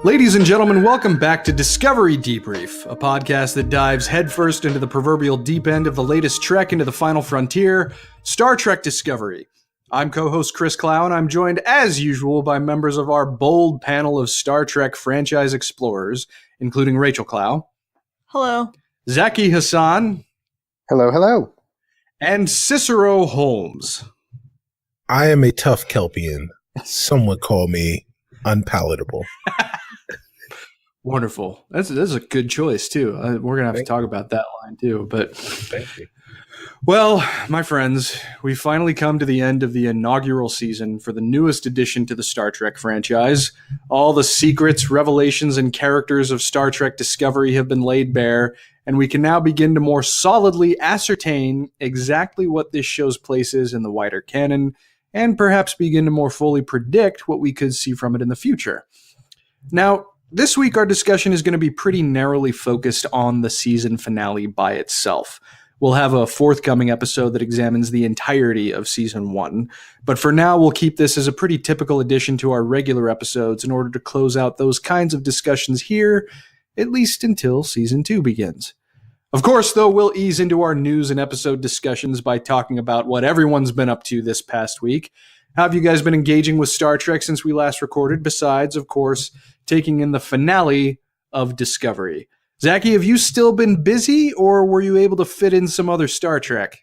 Ladies and gentlemen, welcome back to Discovery Debrief, a podcast that dives headfirst into the proverbial deep end of the latest trek into the final frontier, Star Trek Discovery. I'm co-host Chris Clow, and I'm joined, as usual, by members of our bold panel of Star Trek franchise explorers, including Rachael Clow. Hello. Zaki Hasan. Hello, hello. And Cicero Holmes. I am a tough Kelpian. Some would call me unpalatable. Wonderful. That's a good choice, too. We're going to have to talk about that line, too. But Thank you. Well, my friends, we finally come to the end of the inaugural season for the newest addition to the Star Trek franchise. All the secrets, revelations, and characters of Star Trek Discovery have been laid bare, and we can now begin to more solidly ascertain exactly what this show's place is in the wider canon, and perhaps begin to more fully predict what we could see from it in the future. Now, this week our discussion is going to be pretty narrowly focused on the season finale by itself. We'll have a forthcoming episode that examines the entirety of Season 1, but for now we'll keep this as a pretty typical addition to our regular episodes in order to close out those kinds of discussions here, at least until Season 2 begins. Of course, though, we'll ease into our news and episode discussions by talking about what everyone's been up to this past week. How have you guys been engaging with Star Trek since we last recorded, besides, of course, taking in the finale of Discovery? Zaki, have you still been busy, or were you able to fit in some other Star Trek?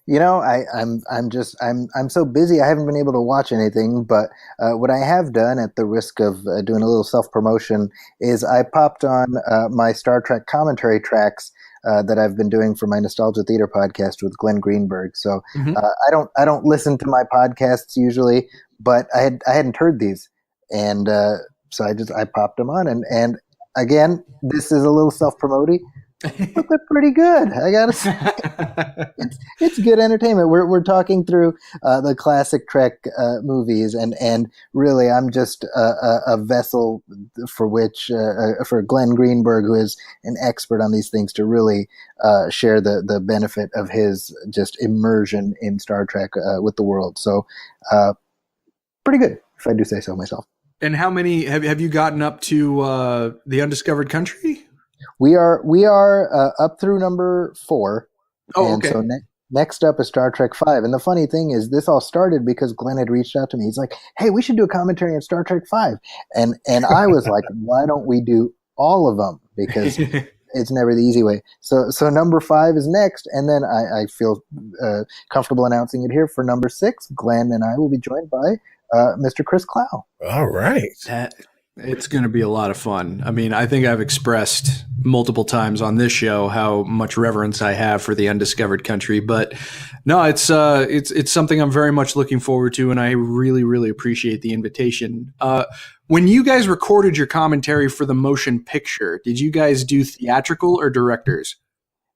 You know, I'm so busy I haven't been able to watch anything, but what I have done at the risk of doing a little self-promotion is I popped on my Star Trek commentary tracks that I've been doing for my Nostalgia Theater podcast with Glenn Greenberg. So I don't listen to my podcasts usually, but I hadn't heard these, and so I popped them on, and again, this is a little self-promoting, but they're pretty good. I gotta say, it's good entertainment. We're talking through the classic Trek movies, and really, I'm just a vessel for which for Glenn Greenberg, who is an expert on these things, to really share the benefit of his just immersion in Star Trek with the world. So, pretty good, if I do say so myself. And how many have you gotten up to the Undiscovered Country? We are up through number 4. Oh, and okay. So next up is Star Trek 5. And the funny thing is, this all started because Glenn had reached out to me. He's like, "Hey, we should do a commentary on Star Trek 5." And I was like, "Why don't we do all of them?" Because it's never the easy way. So number 5 is next, and then I feel comfortable announcing it here for number 6. Glenn and I will be joined by Mr. Chris Clow. All right. It's going to be a lot of fun. I mean, I think I've expressed multiple times on this show how much reverence I have for the Undiscovered Country, but no, it's something I'm very much looking forward to, and I really, really appreciate the invitation. When you guys recorded your commentary for the motion picture, did you guys do theatrical or directors?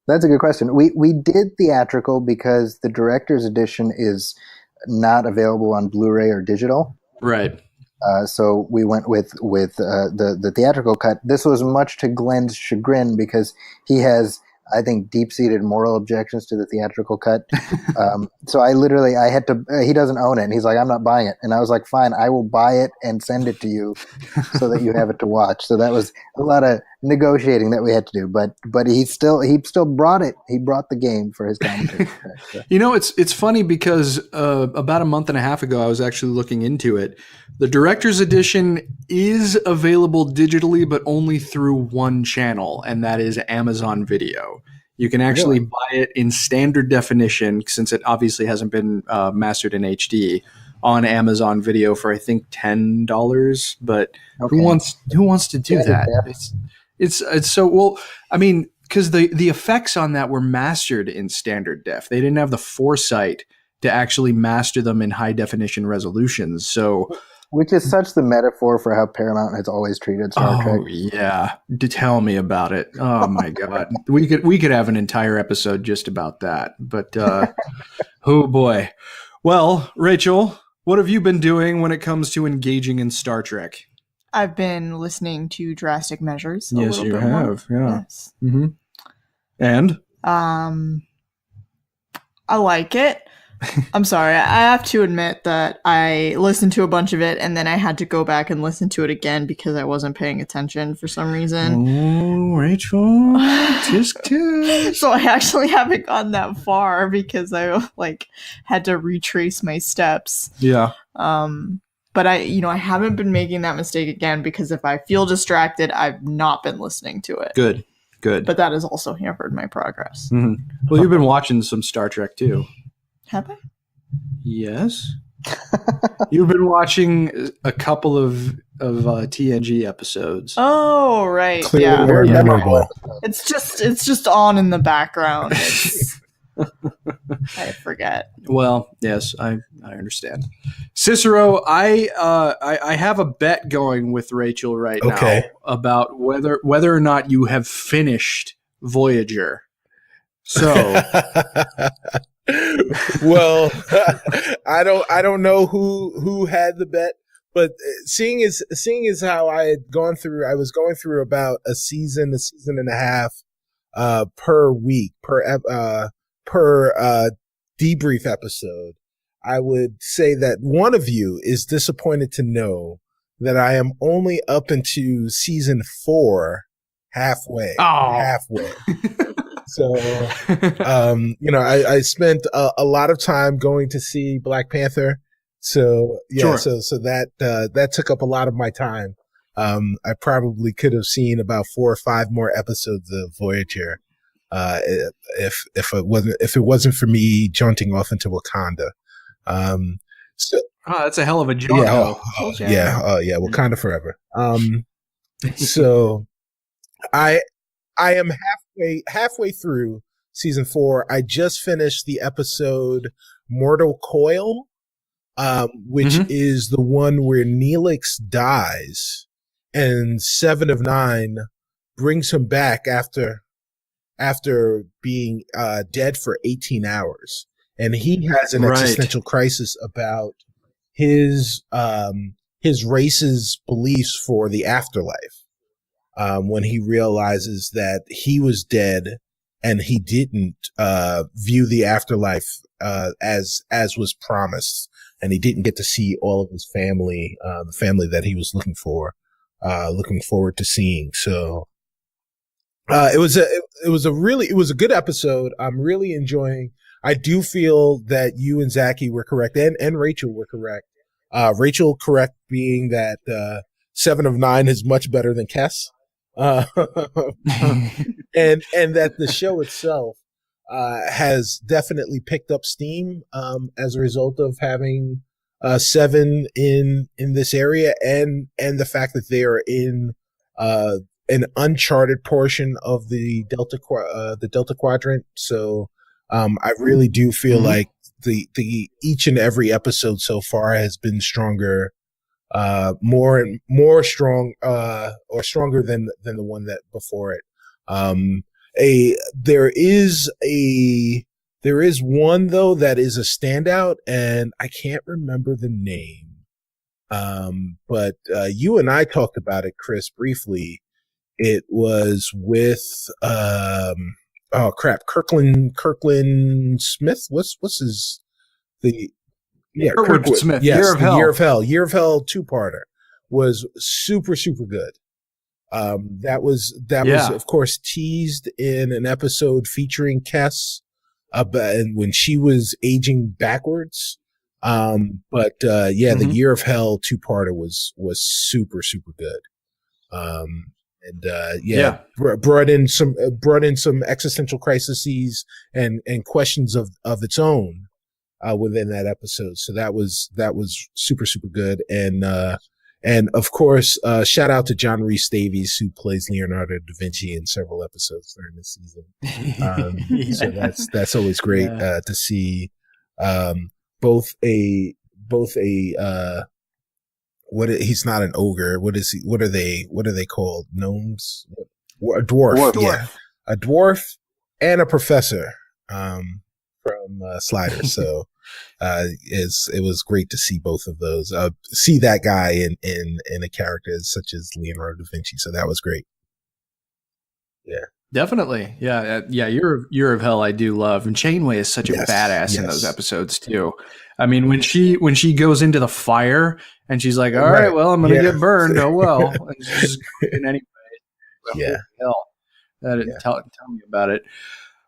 That's a good question. We did theatrical because the director's edition is not available on Blu-ray or digital. Right. So we went with the theatrical cut. This was much to Glenn's chagrin because he has, I think, deep-seated moral objections to the theatrical cut. So I had to, he doesn't own it, and he's like, "I'm not buying it." And I was like, "Fine, I will buy it and send it to you so that you have it to watch." So that was a lot of negotiating that we had to do, but he still brought it. He brought the game for his commentary. You know, it's funny because about a month and a half ago, I was actually looking into it. The director's edition is available digitally, but only through one channel, and that is Amazon Video. You can actually buy it in standard definition, since it obviously hasn't been mastered in HD, on Amazon Video for I think $10. But Okay. who wants to do that? It's so, well, I mean, because the effects on that were mastered in standard def. They didn't have the foresight to actually master them in high definition resolutions. So, which is such the metaphor for how Paramount has always treated Star Trek. Oh yeah, tell me about it. Oh my God, we could have an entire episode just about that. But oh boy. Well, Rachael, what have you been doing when it comes to engaging in Star Trek? I've been listening to Drastic Measures. Yes, you have. More. Yeah. Yes. Mm-hmm. And I like it. I'm sorry. I have to admit that I listened to a bunch of it and then I had to go back and listen to it again because I wasn't paying attention for some reason. Oh, Rachel, tisk tisk. So I actually haven't gotten that far because I had to retrace my steps. Yeah. But I haven't been making that mistake again because if I feel distracted, I've not been listening to it. Good. But that has also hampered my progress. Mm-hmm. Well, you've been watching some Star Trek too. Have I? Yes. You've been watching a couple of TNG episodes. Oh, right. Clearly Yeah. very memorable. It's just on in the background. I forget. Well, yes, I understand. Cicero, I have a bet going with Rachel right now about whether or not you have finished Voyager. So, well, I don't know who had the bet, but seeing as how I was going through about a season and a half per week per debrief episode, I would say that one of you is disappointed to know that I am only up into season 4 halfway. So, I spent a lot of time going to see Black Panther. So yeah, sure. so that took up a lot of my time. I probably could have seen about 4 or 5 more episodes of Voyager, if it wasn't for me jaunting off into Wakanda. That's a hell of a jaunt. Yeah, Wakanda forever. So I am halfway through season 4. I just finished the episode Mortal Coil, which is the one where Neelix dies and 7 of 9 brings him back after being dead for 18 hours. And he has an existential crisis about his race's beliefs for the afterlife. When he realizes that he was dead and he didn't view the afterlife as was promised, and he didn't get to see all of his family, the family that he was looking forward to seeing. So it was a good episode. I'm really enjoying. I do feel that you and Zaki were correct, and Rachel were correct. Rachel correct being that 7 of 9 is much better than Kess. And that the show itself has definitely picked up steam as a result of having 7 in this area, and the fact that they are in an uncharted portion of the Delta Quadrant. So I really do feel like the each and every episode so far has been stronger. More strong, or stronger than the one that before it. There is one though that is a standout, and I can't remember the name. But you and I talked about it, Chris, briefly. It was with Kirkland Smith. What's his Kirkwood Smith. Yes, Year of Hell. Year of Hell 2-parter was super good. That was of course teased in an episode featuring Kess, and when she was aging backwards. The Year of Hell 2-parter was super good. Brought in some existential crises and questions of its own within that episode. So that was super good. And of course, shout out to John Rhys Davies, who plays Leonardo da Vinci in several episodes during this season. So that's always great to see both a he's not an ogre. What is he? What are they called? Gnomes? A dwarf. Yeah. A dwarf and a professor from Sliders. So it was great to see both of those. See that guy in a character such as Leonardo da Vinci. So that was great. Yeah. Definitely. Yeah. Yeah. Year of Hell I do love. And Chainway is such a badass in those episodes too. I mean, when she goes into the fire and she's like, all right, well, I'm going to get burned. Oh, well. And she's just going anyway. Yeah. Hell. Tell me about it.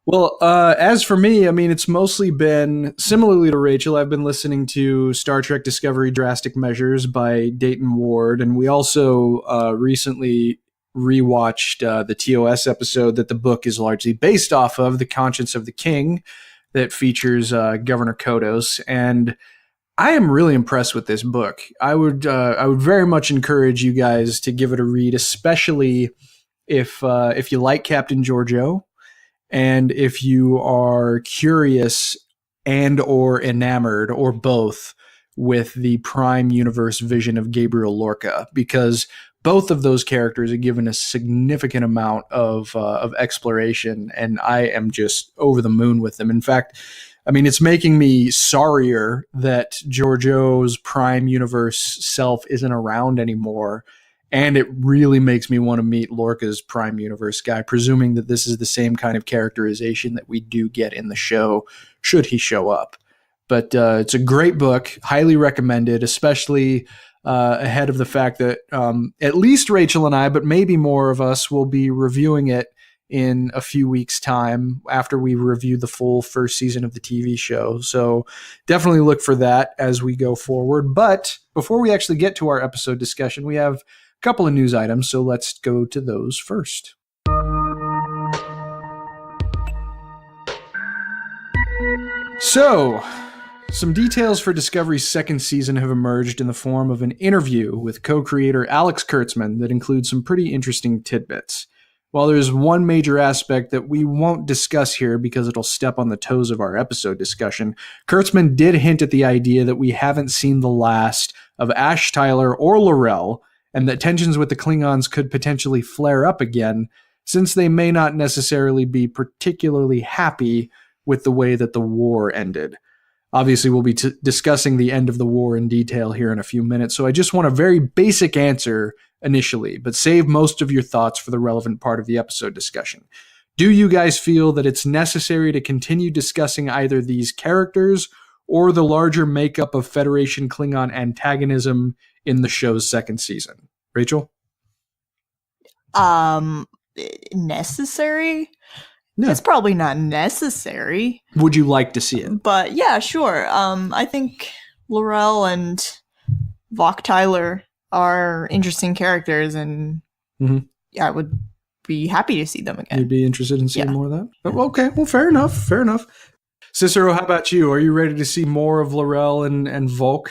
Well, as for me, I mean, it's mostly been similarly to Rachel. I've been listening to Star Trek Discovery Drastic Measures by Dayton Ward. And we also recently rewatched the TOS episode that the book is largely based off of, The Conscience of the King, that features Governor Kodos. And I am really impressed with this book. I would very much encourage you guys to give it a read, especially if you like Captain Georgiou and if you are curious and or enamored or both with the Prime Universe vision of Gabriel Lorca, because both of those characters are given a significant amount of exploration, and I am just over the moon with them. In fact, I mean, it's making me sorrier that Georgiou's Prime Universe self isn't around anymore, and it really makes me want to meet Lorca's Prime Universe guy, presuming that this is the same kind of characterization that we do get in the show, should he show up. But it's a great book, highly recommended, especially ahead of the fact that at least Rachel and I, but maybe more of us, will be reviewing it in a few weeks' time after we review the full first season of the TV show. So definitely look for that as we go forward. But before we actually get to our episode discussion, we have a couple of news items, so let's go to those first. So, some details for Discovery's second season have emerged in the form of an interview with co-creator Alex Kurtzman that includes some pretty interesting tidbits. While there's one major aspect that we won't discuss here because it'll step on the toes of our episode discussion, Kurtzman did hint at the idea that we haven't seen the last of Ash Tyler or L'Rell, and that tensions with the Klingons could potentially flare up again, since they may not necessarily be particularly happy with the way that the war ended. Obviously, we'll be discussing the end of the war in detail here in a few minutes, so I just want a very basic answer initially, but save most of your thoughts for the relevant part of the episode discussion. Do you guys feel that it's necessary to continue discussing either these characters or the larger makeup of Federation Klingon antagonism in the show's second season? Rachel? Necessary? Yeah. It's probably not necessary. Would you like to see it? But yeah, sure. I think L'Rell and Vok Tyler are interesting characters, and I would be happy to see them again. You'd be interested in seeing more of that? Okay, well, fair enough. Cicero, how about you? Are you ready to see more of L'Rell and Vok?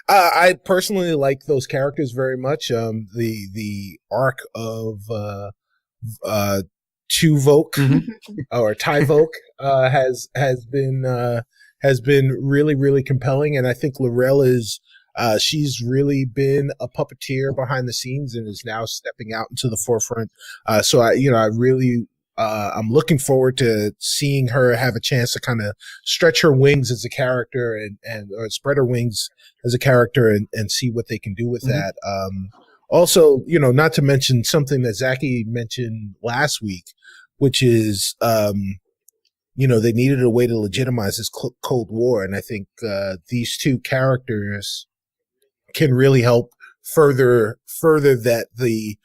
I personally like those characters very much. The arc of Tuvok or Tyvok has been really, really compelling, and I think L'Rell is she's really been a puppeteer behind the scenes and is now stepping out into the forefront. So I'm looking forward to seeing her have a chance to kind of stretch her wings as a character and or spread her wings as a character and see what they can do with that. Also, not to mention something that Zaki mentioned last week, which is, they needed a way to legitimize this Cold War. And I think these two characters can really help further that the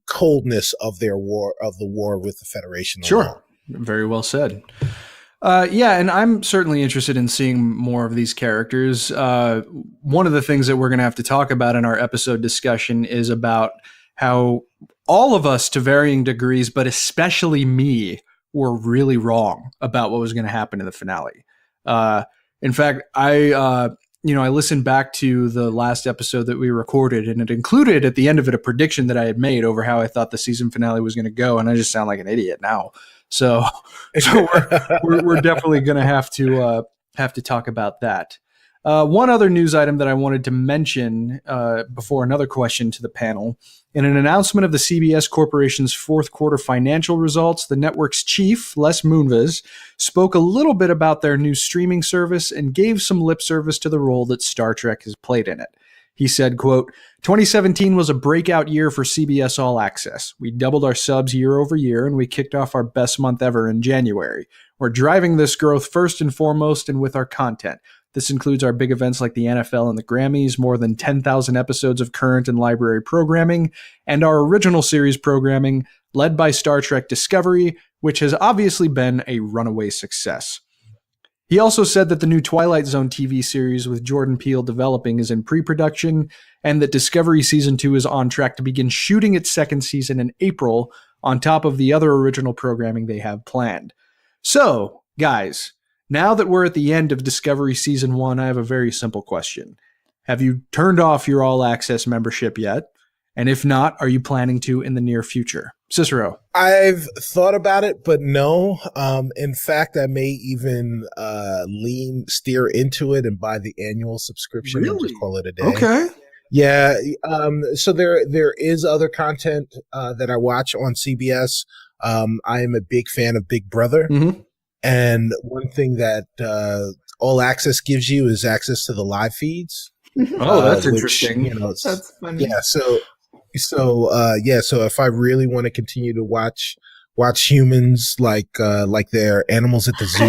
coldness of the war with the Federation. Sure. Very well said. And I'm certainly interested in seeing more of these characters. One of the things that we're going to have to talk about in our episode discussion is about how all of us, to varying degrees, but especially me, were really wrong about what was going to happen in the finale. In fact, I listened back to the last episode that we recorded, and it included at the end of it a prediction that I had made over how I thought the season finale was going to go, and I just sound like an idiot now. So we're definitely going to have to talk about that. One other news item that I wanted to mention before another question to the panel. In an announcement of the CBS Corporation's fourth quarter financial results, the network's chief, Les Moonves, spoke a little bit about their new streaming service and gave some lip service to the role that Star Trek has played in it. He said, quote, 2017 was a breakout year for CBS All Access. We doubled our subs year over year, and we kicked off our best month ever in January. We're driving this growth first and foremost and with our content. This includes our big events like the NFL and the Grammys, more than 10,000 episodes of current and library programming, and our original series programming, led by Star Trek Discovery, which has obviously been a runaway success. He also said that the new Twilight Zone TV series with Jordan Peele developing is in pre-production, and that Discovery Season 2 is on track to begin shooting its second season in April, on top of the other original programming they have planned. So, guys, now that we're at the end of Discovery Season 1, I have a very simple question. Have you turned off your All Access membership yet? And if not, are you planning to in the near future? Cicero. I've thought about it, but no. In fact, I may even steer into it and buy the annual subscription and just call it a day. Okay. Yeah. So there is other content that I watch on CBS. I am a big fan of Big Brother. Mm-hmm. And one thing that All Access gives you is access to the live feeds. Oh, that's interesting. That's funny. Yeah. So if I really want to continue to watch humans like they're animals at the zoo,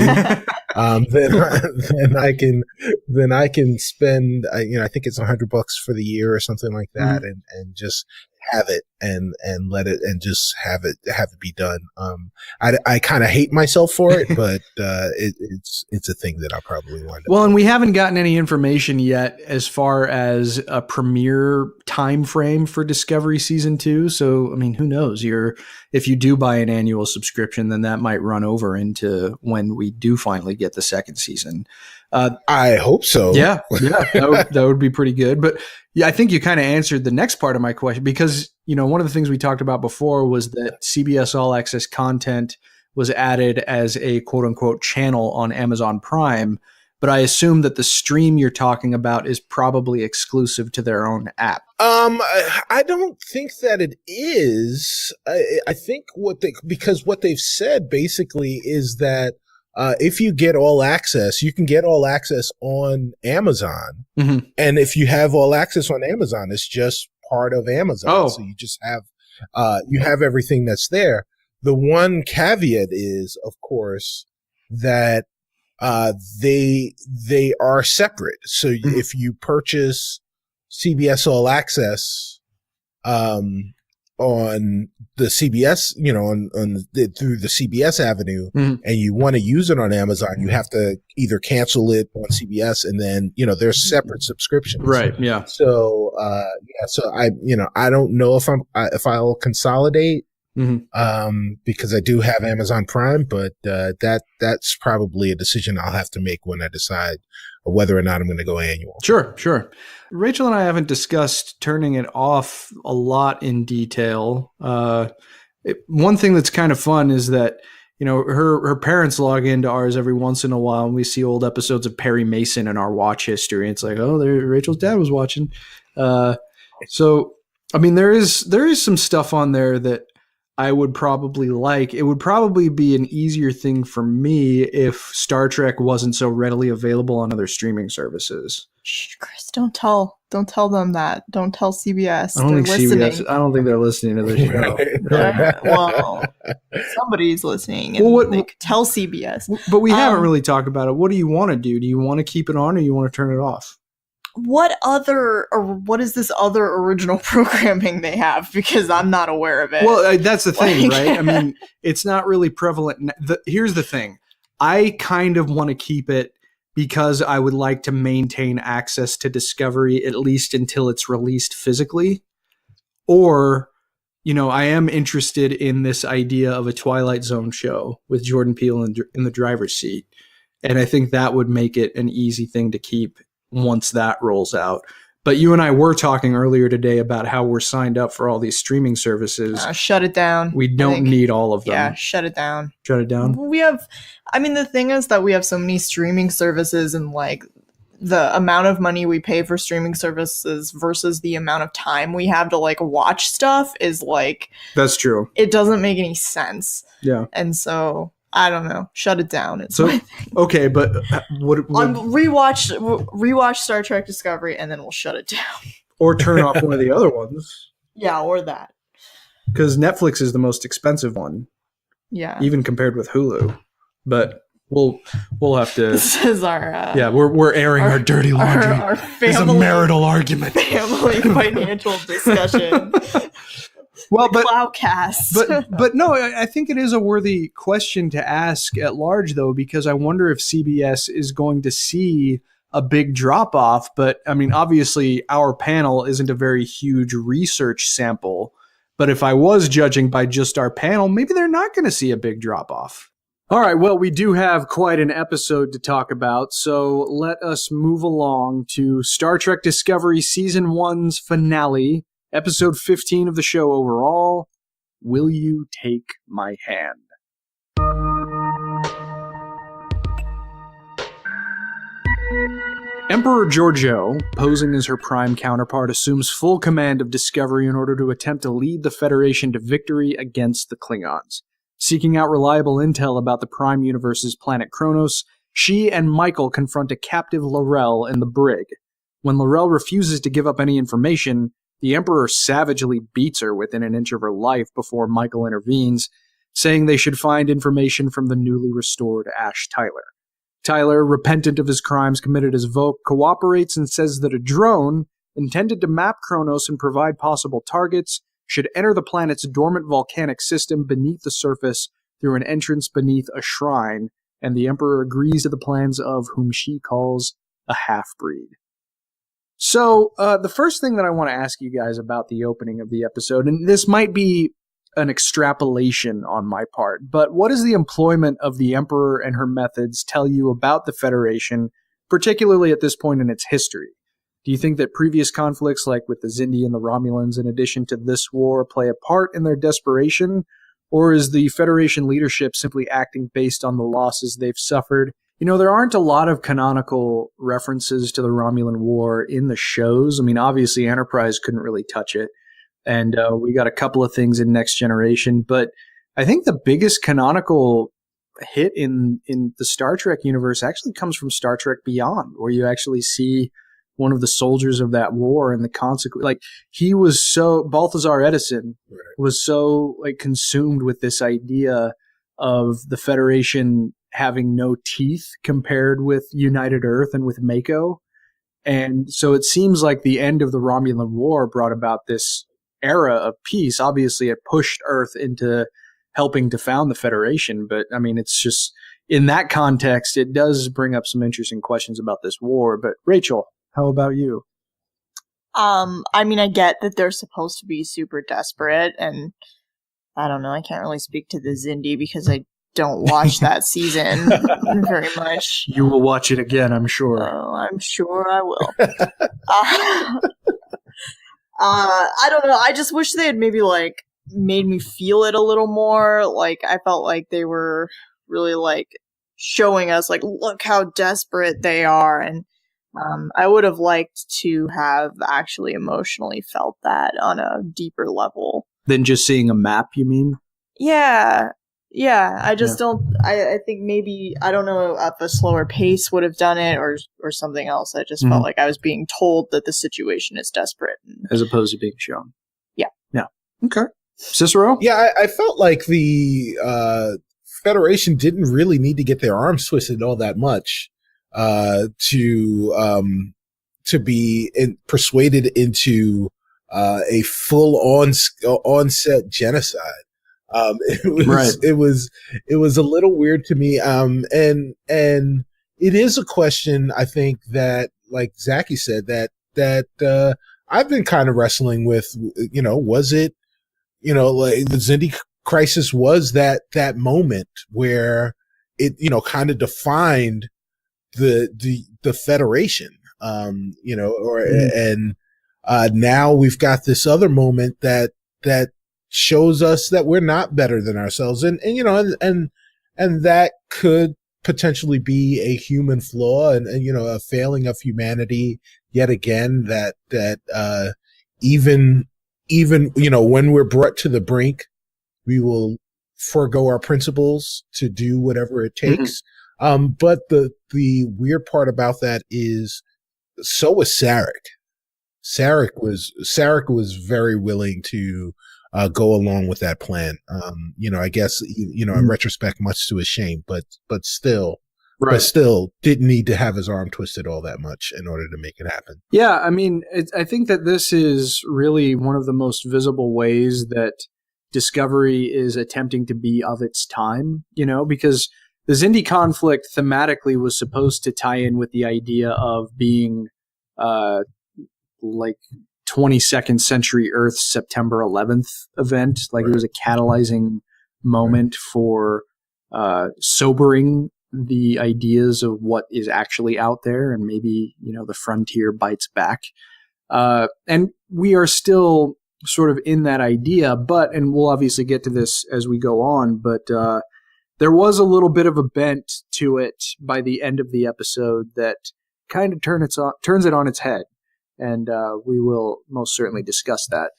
then I can spend I think it's $100 for the year or something like that, and just have it and let it and just have it be done. I kind of hate myself for it, but it's a thing that I probably want. Well, and we haven't gotten any information yet as far as a premiere time frame for Discovery Season 2. So, I mean, who knows? If you do buy an annual subscription, then that might run over into when we do finally get the second season. I hope so. Yeah, that would be pretty good. But yeah, I think you kind of answered the next part of my question, because one of the things we talked about before was that CBS All Access content was added as a quote unquote channel on Amazon Prime. But I assume that the stream you're talking about is probably exclusive to their own app. I don't think that it is. I think because what they've said basically is that if you get All Access, you can get All Access on Amazon. Mm-hmm. And if you have All Access on Amazon, it's just part of Amazon. Oh. So you just have, you have everything that's there. The one caveat is, of course, that they are separate. So if you purchase CBS All Access on the CBS, through the CBS avenue, and you want to use it on Amazon, you have to either cancel it on CBS, and then there's separate subscriptions. Right. Yeah. So so I don't know if I'll consolidate. Because I do have Amazon Prime, but that's probably a decision I'll have to make when I decide whether or not I'm going to go annual. Sure. Rachel and I haven't discussed turning it off a lot in detail. One thing that's kind of fun is that her parents log into ours every once in a while, and we see old episodes of Perry Mason in our watch history. And it's like, oh, there Rachel's dad was watching. So I mean, there is some stuff on there that I would probably like. It would probably be an easier thing for me if Star Trek wasn't so readily available on other streaming services. Shh, Chris, don't tell them that. Don't tell CBS. I don't think they're listening to this show. Well, somebody's listening, and they could tell CBS. But we haven't really talked about it. What do you want to do? Do you want to keep it on, or you want to turn it off? What is this other original programming they have? Because I'm not aware of it. Well, that's the thing, right? I mean, it's not really prevalent. Here's the thing. I kind of want to keep it because I would like to maintain access to Discovery at least until it's released physically. Or, I am interested in this idea of a Twilight Zone show with Jordan Peele in the driver's seat. And I think that would make it an easy thing to keep once that rolls out. But you and I were talking earlier today about how we're signed up for all these streaming services. Shut it down. We don't need all of them. Yeah, shut it down. Shut it down. The thing is that we have so many streaming services, and like the amount of money we pay for streaming services versus the amount of time we have to like watch stuff is like, that's true. It doesn't make any sense. Yeah. And so I don't know. Shut it down. It's so okay, but what rewatch Star Trek Discovery, and then we'll shut it down. Or turn off one of the other ones. Yeah, or that. Because Netflix is the most expensive one. Yeah. Even compared with Hulu. But we'll have to. This is our. We're airing our dirty laundry. Our family. It's a marital argument. Family financial discussion. Well, but Clow&nbsp. but no, I think it is a worthy question to ask at large, though, because I wonder if CBS is going to see a big drop off. But I mean, obviously, our panel isn't a very huge research sample. But if I was judging by just our panel, maybe they're not going to see a big drop off. All right, well, we do have quite an episode to talk about, so let us move along to Star Trek Discovery Season 1's finale, Episode 15 of the show overall, Will You Take My Hand? Emperor Georgiou, posing as her prime counterpart, assumes full command of Discovery in order to attempt to lead the Federation to victory against the Klingons. Seeking out reliable intel about the Prime Universe's planet Kronos, she and Michael confront a captive L'Rell in the brig. When L'Rell refuses to give up any information, the Emperor savagely beats her within an inch of her life before Michael intervenes, saying they should find information from the newly restored Ash Tyler. Tyler, repentant of his crimes committed as Vogue, cooperates and says that a drone, intended to map Kronos and provide possible targets, should enter the planet's dormant volcanic system beneath the surface through an entrance beneath a shrine, and the Emperor agrees to the plans of whom she calls a half-breed. So, the first thing that I want to ask you guys about the opening of the episode, and this might be an extrapolation on my part, but what does the employment of the Emperor and her methods tell you about the Federation, particularly at this point in its history? Do you think that previous conflicts, like with the Xindi and the Romulans, in addition to this war, play a part in their desperation? Or is the Federation leadership simply acting based on the losses they've suffered? You know, there aren't a lot of canonical references to the Romulan War in the shows. I mean, obviously, Enterprise couldn't really touch it. And we got a couple of things in Next Generation. But I think the biggest canonical hit in the Star Trek universe actually comes from Star Trek Beyond, where you actually see one of the soldiers of that war and the consequence. Like, he was so, Balthazar Edison was so like consumed with this idea of the Federation having no teeth compared with United Earth and with Mako. And so it seems like the end of the Romulan War brought about this era of peace. Obviously, it pushed Earth into helping to found the Federation. But, I mean, it's just, in that context, it does bring up some interesting questions about this war. But, Rachel, how about you? I mean, I get that they're supposed to be super desperate, and I don't know, I can't really speak to the Xindi because I don't watch that season very much. You will watch it again, I'm sure. Oh, I'm sure I will. I don't know. I just wish they had maybe like made me feel it a little more. Like, I felt like they were really like showing us like, look how desperate they are. And I would have liked to have actually emotionally felt that on a deeper level. Than just seeing a map, you mean? Yeah. I just don't. I think maybe, I don't know if a slower pace would have done it or something else. I just felt like I was being told that the situation is desperate, as opposed to being shown. Yeah. Okay. Cicero? Yeah, I felt like the Federation didn't really need to get their arms twisted all that much to be persuaded into a full onset genocide. It was a little weird to me. And it is a question, I think, that, like Zaki said, that I've been kind of wrestling with, was it, like the Xindi crisis was that moment where it, kind of defined the Federation, and now we've got this other moment that shows us that we're not better than ourselves. And that could potentially be a human flaw and a failing of humanity yet again, that even when we're brought to the brink, we will forego our principles to do whatever it takes. But the weird part about that is, so was Sarek. Sarek was very willing to go along with that plan. I guess in retrospect, much to his shame, but still. Right. But still didn't need to have his arm twisted all that much in order to make it happen. Yeah, I mean, I think that this is really one of the most visible ways that Discovery is attempting to be of its time, because the Xindi conflict thematically was supposed to tie in with the idea of being like 22nd century Earth's September 11th event. Like It was a catalyzing moment for sobering the ideas of what is actually out there, and maybe the frontier bites back, and we are still sort of in that idea, and we'll obviously get to this as we go on, but there was a little bit of a bent to it by the end of the episode that kind of turns it on its head, and we will most certainly discuss that.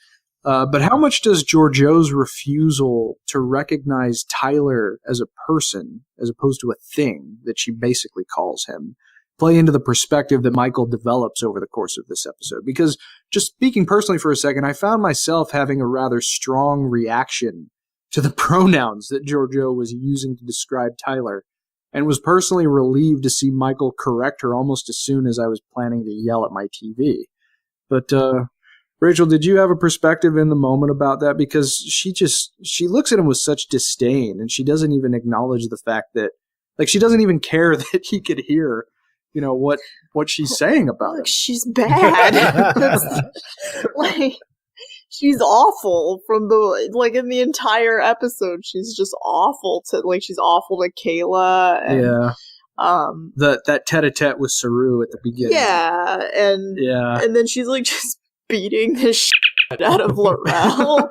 But how much does Georgiou's refusal to recognize Tyler as a person, as opposed to a thing that she basically calls him, play into the perspective that Michael develops over the course of this episode? Because just speaking personally for a second, I found myself having a rather strong reaction to the pronouns that Georgiou was using to describe Tyler, and was personally relieved to see Michael correct her almost as soon as I was planning to yell at my TV. But, Rachel, did you have a perspective in the moment about that? Because she looks at him with such disdain, and she doesn't even acknowledge the fact that, she doesn't even care that he could hear, what she's saying about him. She's bad. She's awful from in the entire episode. She's just awful she's awful to Kayla. And, yeah. That tete-a-tete with Saru at the beginning. Yeah. And then she's just beating the shit out of Laurel.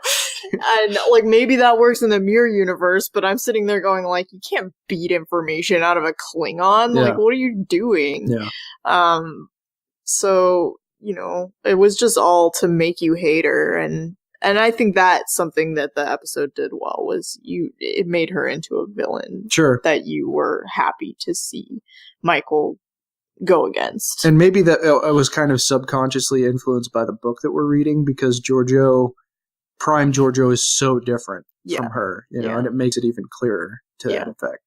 And maybe that works in the mirror universe, but I'm sitting there going you can't beat information out of a Klingon. Yeah. What are you doing? Yeah. So, it was just all to make you hate her, and I think that's something that the episode did well, was it made her into a villain. Sure. That you were happy to see Michael go against. And maybe that was kind of subconsciously influenced by the book that we're reading, because Prime Georgiou is so different from her, and it makes it even clearer to that effect.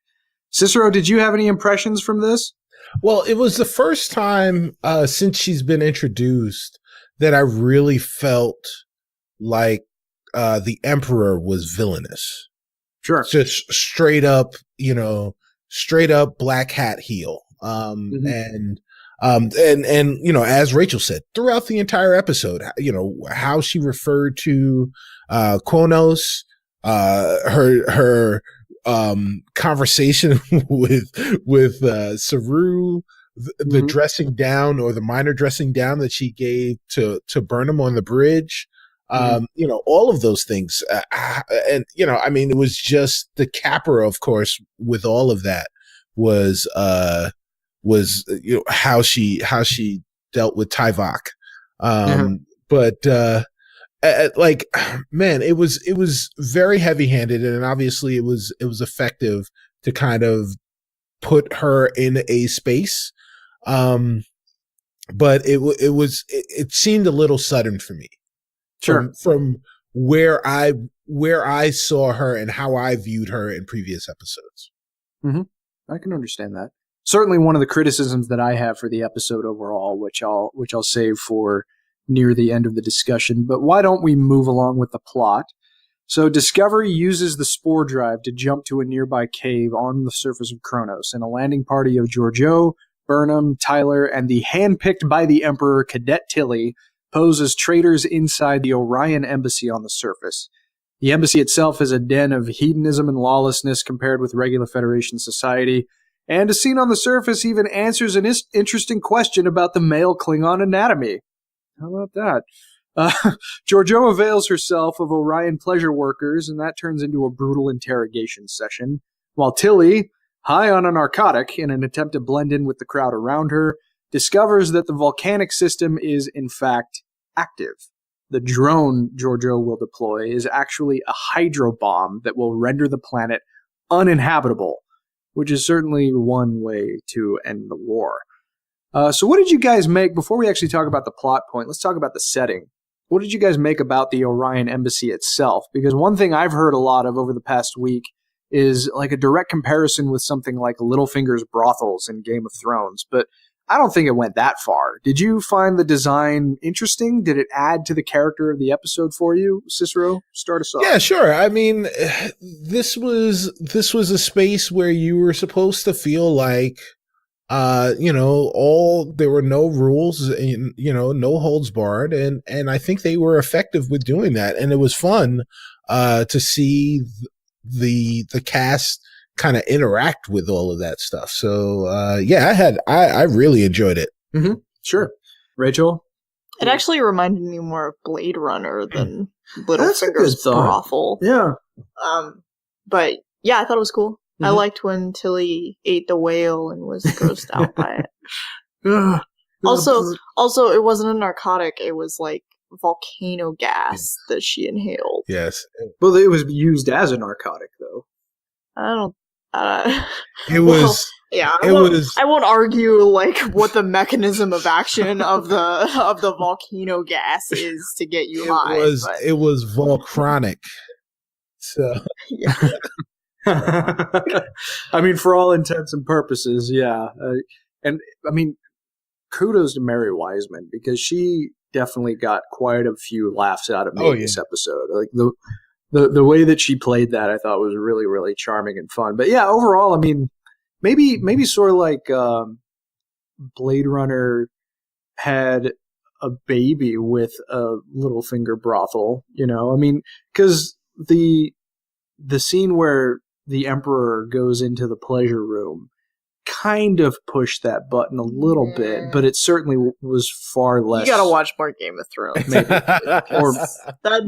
Cicero, did you have any impressions from this? Well, it was the first time since she's been introduced that I really felt like the Emperor was villainous. Sure. Just straight up black hat heel. And as Rachel said, throughout the entire episode, how she referred to Kronos, her conversation with Saru, the dressing down, or the minor dressing down that she gave to Burnham on the bridge, all of those things, and it was just the capper, of course, with all of that was how she dealt with Tyvok. But man, it was very heavy-handed, and obviously it was effective to kind of put her in a space. But it seemed a little sudden for me. Sure. From where I saw her and how I viewed her in previous episodes. I can understand that. Certainly one of the criticisms that I have for the episode overall, which I'll save for near the end of the discussion. But why don't we move along with the plot? So Discovery uses the spore drive to jump to a nearby cave on the surface of Kronos, and a landing party of Georgiou, Burnham, Tyler, and the handpicked by the Emperor Cadet Tilly pose as traitors inside the Orion embassy on the surface. The embassy itself is a den of hedonism and lawlessness compared with regular Federation society, and a scene on the surface even answers an interesting question about the male Klingon anatomy. How about that? Georgiou avails herself of Orion pleasure workers, and that turns into a brutal interrogation session, while Tilly, high on a narcotic in an attempt to blend in with the crowd around her, discovers that the volcanic system is, in fact, active. The drone Georgiou will deploy is actually a hydro bomb that will render the planet uninhabitable, which is certainly one way to end the war. So what did you guys make, before we actually talk about the plot point, let's talk about the setting. What did you guys make about the Orion Embassy itself? Because one thing I've heard a lot of over the past week is like a direct comparison with something like Littlefinger's brothels in Game of Thrones, but I don't think it went that far. Did you find the design interesting? Did it add to the character of the episode for you? Cicero, start us off. Yeah, sure. I mean, this was a space where you were supposed to feel like, there were no rules, no holds barred, and I think they were effective with doing that, and it was fun to see the cast kind of interact with all of that stuff. So I really enjoyed it. Mm-hmm. Sure. Rachel? It actually reminded me more of Blade Runner than Littlefinger's brothel. Yeah. But yeah, I thought it was cool. Mm-hmm. I liked when Tilly ate the whale and was grossed out by it. Also, it wasn't a narcotic. It was like volcano gas that she inhaled. Yes. Well, it was used as a narcotic, though. I don't. It was. I won't argue like what the mechanism of action of the volcano gas is to get you high. It was volcanic. So yeah. I mean, for all intents and purposes, yeah. And I mean, kudos to Mary Wiseman, because she definitely got quite a few laughs out of me this episode. Like the way that she played that, I thought was really, really charming and fun. But yeah, overall, I mean, maybe sort of like Blade Runner had a baby with a Littlefinger brothel, you know? I mean, because the scene where the Emperor goes into the pleasure room kind of pushed that button a little bit, but it certainly was far less. You gotta watch more Game of Thrones. Maybe. Or that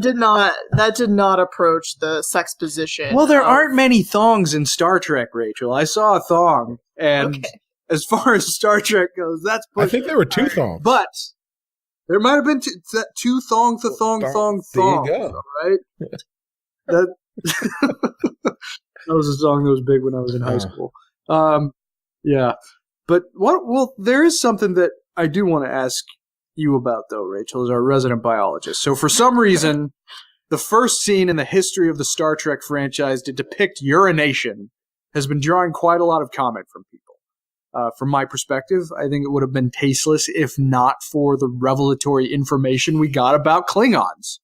did not approach the sex position. Well, there aren't many thongs in Star Trek, Rachel. I saw a thong, and as far as Star Trek goes, that's pushed. I think there were two thongs, but there might have been two thongs. The thong. There you go. All right. That was a song that was big when I was in high school. Yeah. But there is something that I do want to ask you about, though, Rachel, as our resident biologist. So for some reason, the first scene in the history of the Star Trek franchise to depict urination has been drawing quite a lot of comment from people. From my perspective, I think it would have been tasteless if not for the revelatory information we got about Klingons.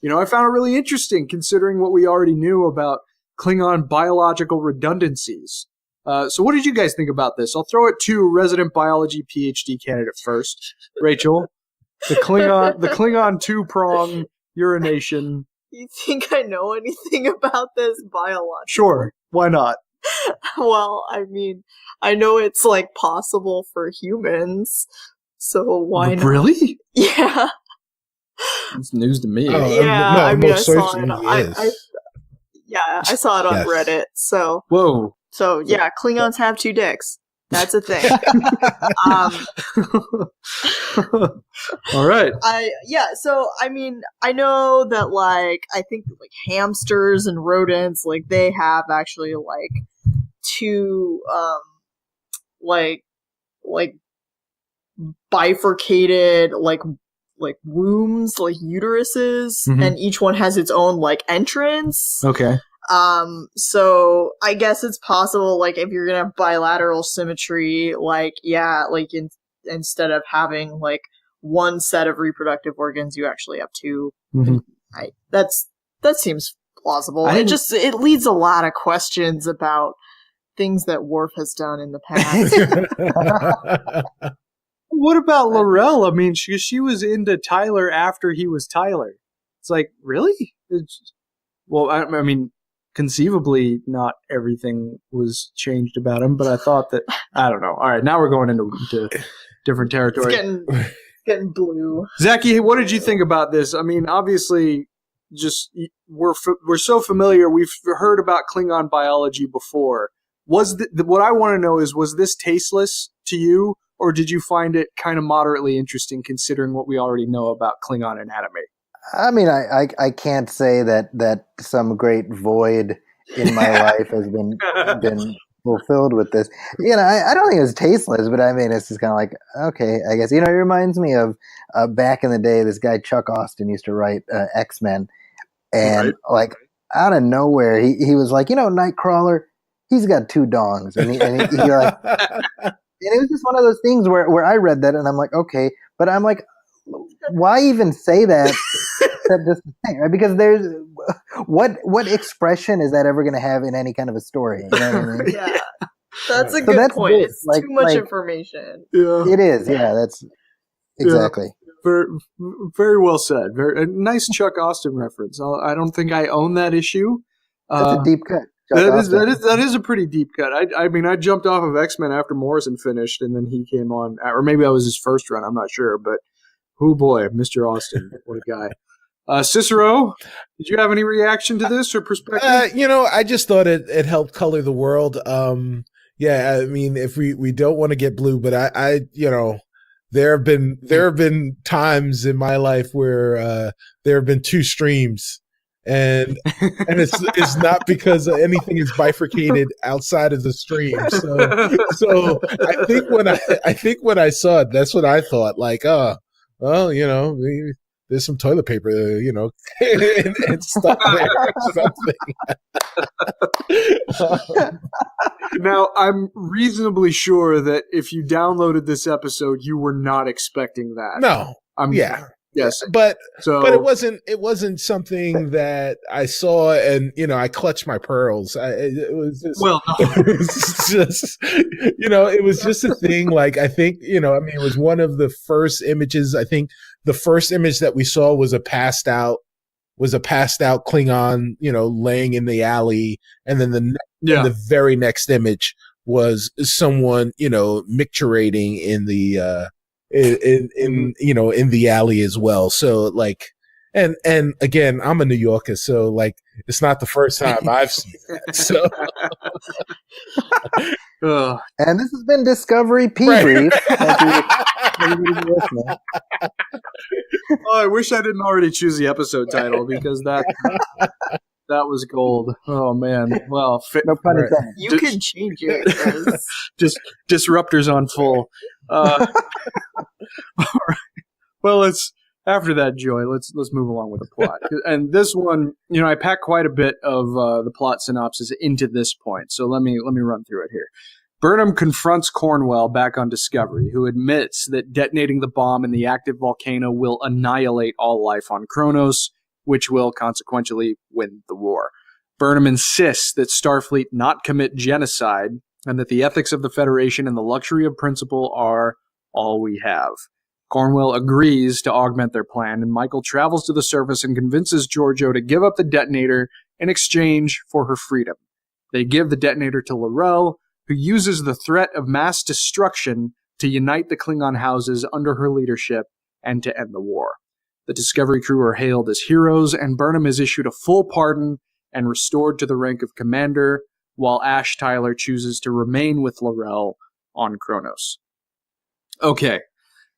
You know, I found it really interesting considering what we already knew about Klingon biological redundancies. So what did you guys think about this? I'll throw it to resident biology PhD candidate first. Rachel, the Klingon two-prong urination. You think I know anything about this biology? Sure, why not? Well, I mean, I know it's like possible for humans, so why not? Really? Yeah. It's news to me. I saw it. I saw it on Reddit. So whoa. So yeah, Klingons have two dicks. That's a thing. All right. So I mean, I know that like I think like hamsters and rodents, like they have actually like two like bifurcated like wombs, like uteruses, and each one has its own like entrance. Okay. So I guess it's possible, like, if you're gonna have bilateral symmetry, like, instead of having, like, one set of reproductive organs, you actually have two. Mm-hmm. That seems plausible. It leads a lot of questions about things that Worf has done in the past. What about Laurel? I mean, she was into Tyler after he was Tyler. It's like, really? I mean, conceively, not everything was changed about him, but I thought that, I don't know. All right, now we're going into different territory. It's getting blue. Zaki, what did you think about this? I mean, obviously, we're so familiar. We've heard about Klingon biology before. What I want to know is, was this tasteless to you, or did you find it kind of moderately interesting considering what we already know about Klingon anatomy? I mean, I can't say that some great void in my life has been fulfilled with this. I don't think it was tasteless, but I mean, it's just kind of like, okay, I guess. It reminds me of back in the day, this guy Chuck Austin used to write X-Men, and like out of nowhere, he was like, Nightcrawler, he's got 2 dongs, and he like, and it was just one of those things where I read that and I'm like, okay, but I'm like, why even say that? Except just the thing, right? Because there's what expression is that ever going to have in any kind of a story? You know what I mean? Yeah, that's a good point. It's too much information. Yeah, it is. Yeah, that's exactly. Yeah. Very, very well said. Very a nice Chuck Austin reference. I don't think I own that issue. That's a deep cut. That is a pretty deep cut. I mean, I jumped off of X-Men after Morrison finished, and then he came on, or maybe that was his first run. I'm not sure, but oh boy, Mr. Austin, what a guy. Cicero, did you have any reaction to this or perspective? I just thought it helped color the world. Yeah, I mean, if we don't want to get blue, but I there have been times in my life where there have been 2 streams, and it's not because anything is bifurcated outside of the stream. So I think when I saw it, that's what I thought. Like, well, there's some toilet paper, and stuff there or something. Now, I'm reasonably sure that if you downloaded this episode, you were not expecting that. No. Yes. But it wasn't something that I saw and, I clutched my pearls. It was just, it was just a thing. Like, I think, it was one of the first images. I think the first image that we saw was a passed out Klingon, laying in the alley. And then the very next image was someone, micturating in the, in the alley as well. So like, and again, I'm a New Yorker, so like, it's not the first time I've seen that. So, and this has been Discovery P-Brief. I wish I didn't already choose the episode title because that was gold. Oh man! Well, no pun intended. You can change it. Chris. Just disruptors on full. All right. Well, after that joy. Let's move along with the plot. And this one, I packed quite a bit of the plot synopsis into this point. So let me run through it here. Burnham confronts Cornwell back on Discovery, who admits that detonating the bomb in the active volcano will annihilate all life on Kronos, which will consequently win the war. Burnham insists that Starfleet not commit genocide and that the ethics of the Federation and the luxury of principle are all we have. Cornwell agrees to augment their plan, and Michael travels to the surface and convinces Giorgio to give up the detonator in exchange for her freedom. They give the detonator to Laurel, who uses the threat of mass destruction to unite the Klingon houses under her leadership and to end the war. The Discovery crew are hailed as heroes, and Burnham is issued a full pardon and restored to the rank of commander, while Ash Tyler chooses to remain with Laurel on Kronos. Okay,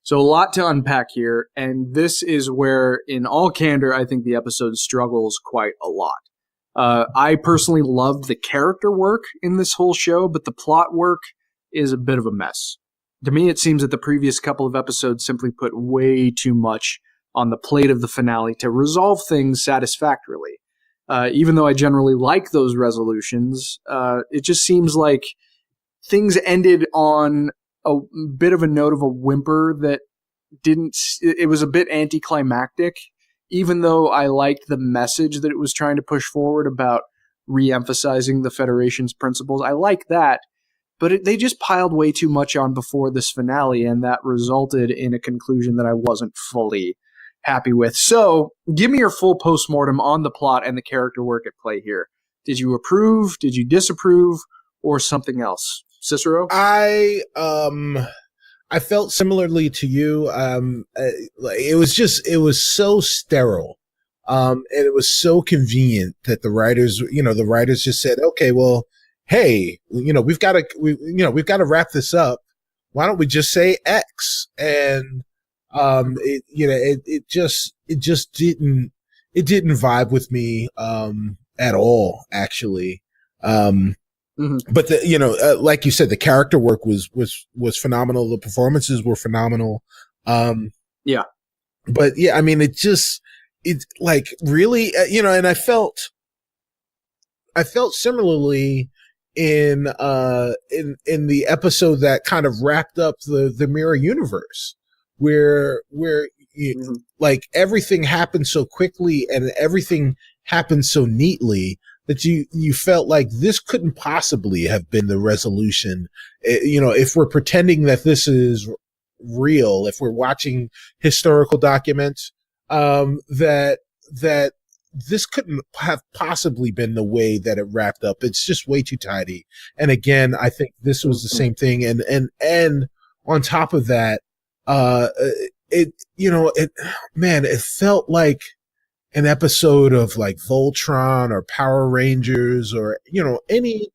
so a lot to unpack here, and this is where, in all candor, I think the episode struggles quite a lot. I personally loved the character work in this whole show, but the plot work is a bit of a mess. To me, it seems that the previous couple of episodes simply put way too much on the plate of the finale to resolve things satisfactorily. Even though I generally like those resolutions, it just seems like things ended on a bit of a note of a whimper that it was a bit anticlimactic, even though I liked the message that it was trying to push forward about re-emphasizing the Federation's principles. I like that, but they just piled way too much on before this finale, and that resulted in a conclusion that I wasn't fully happy with. So, give me your full postmortem on the plot and the character work at play here. Did you approve? Did you disapprove? Or something else? Cicero? I felt similarly to you. It was so sterile. And it was so convenient that the writers just said, okay, well, hey, we've got to wrap this up. Why don't we just say X? And, it just didn't vibe with me, at all, actually. But like you said, the character work was phenomenal. The performances were phenomenal. Yeah. But yeah, I mean, it's like really, and I felt similarly in the episode that kind of wrapped up the mirror universe, where like everything happened so quickly and everything happened so neatly that you felt like this couldn't possibly have been the resolution. If we're pretending that this is real, if we're watching historical documents, that this couldn't have possibly been the way that it wrapped up. It's just way too tidy. And again, I think this was the same thing. And on top of that, it felt like an episode of like Voltron or Power Rangers or, any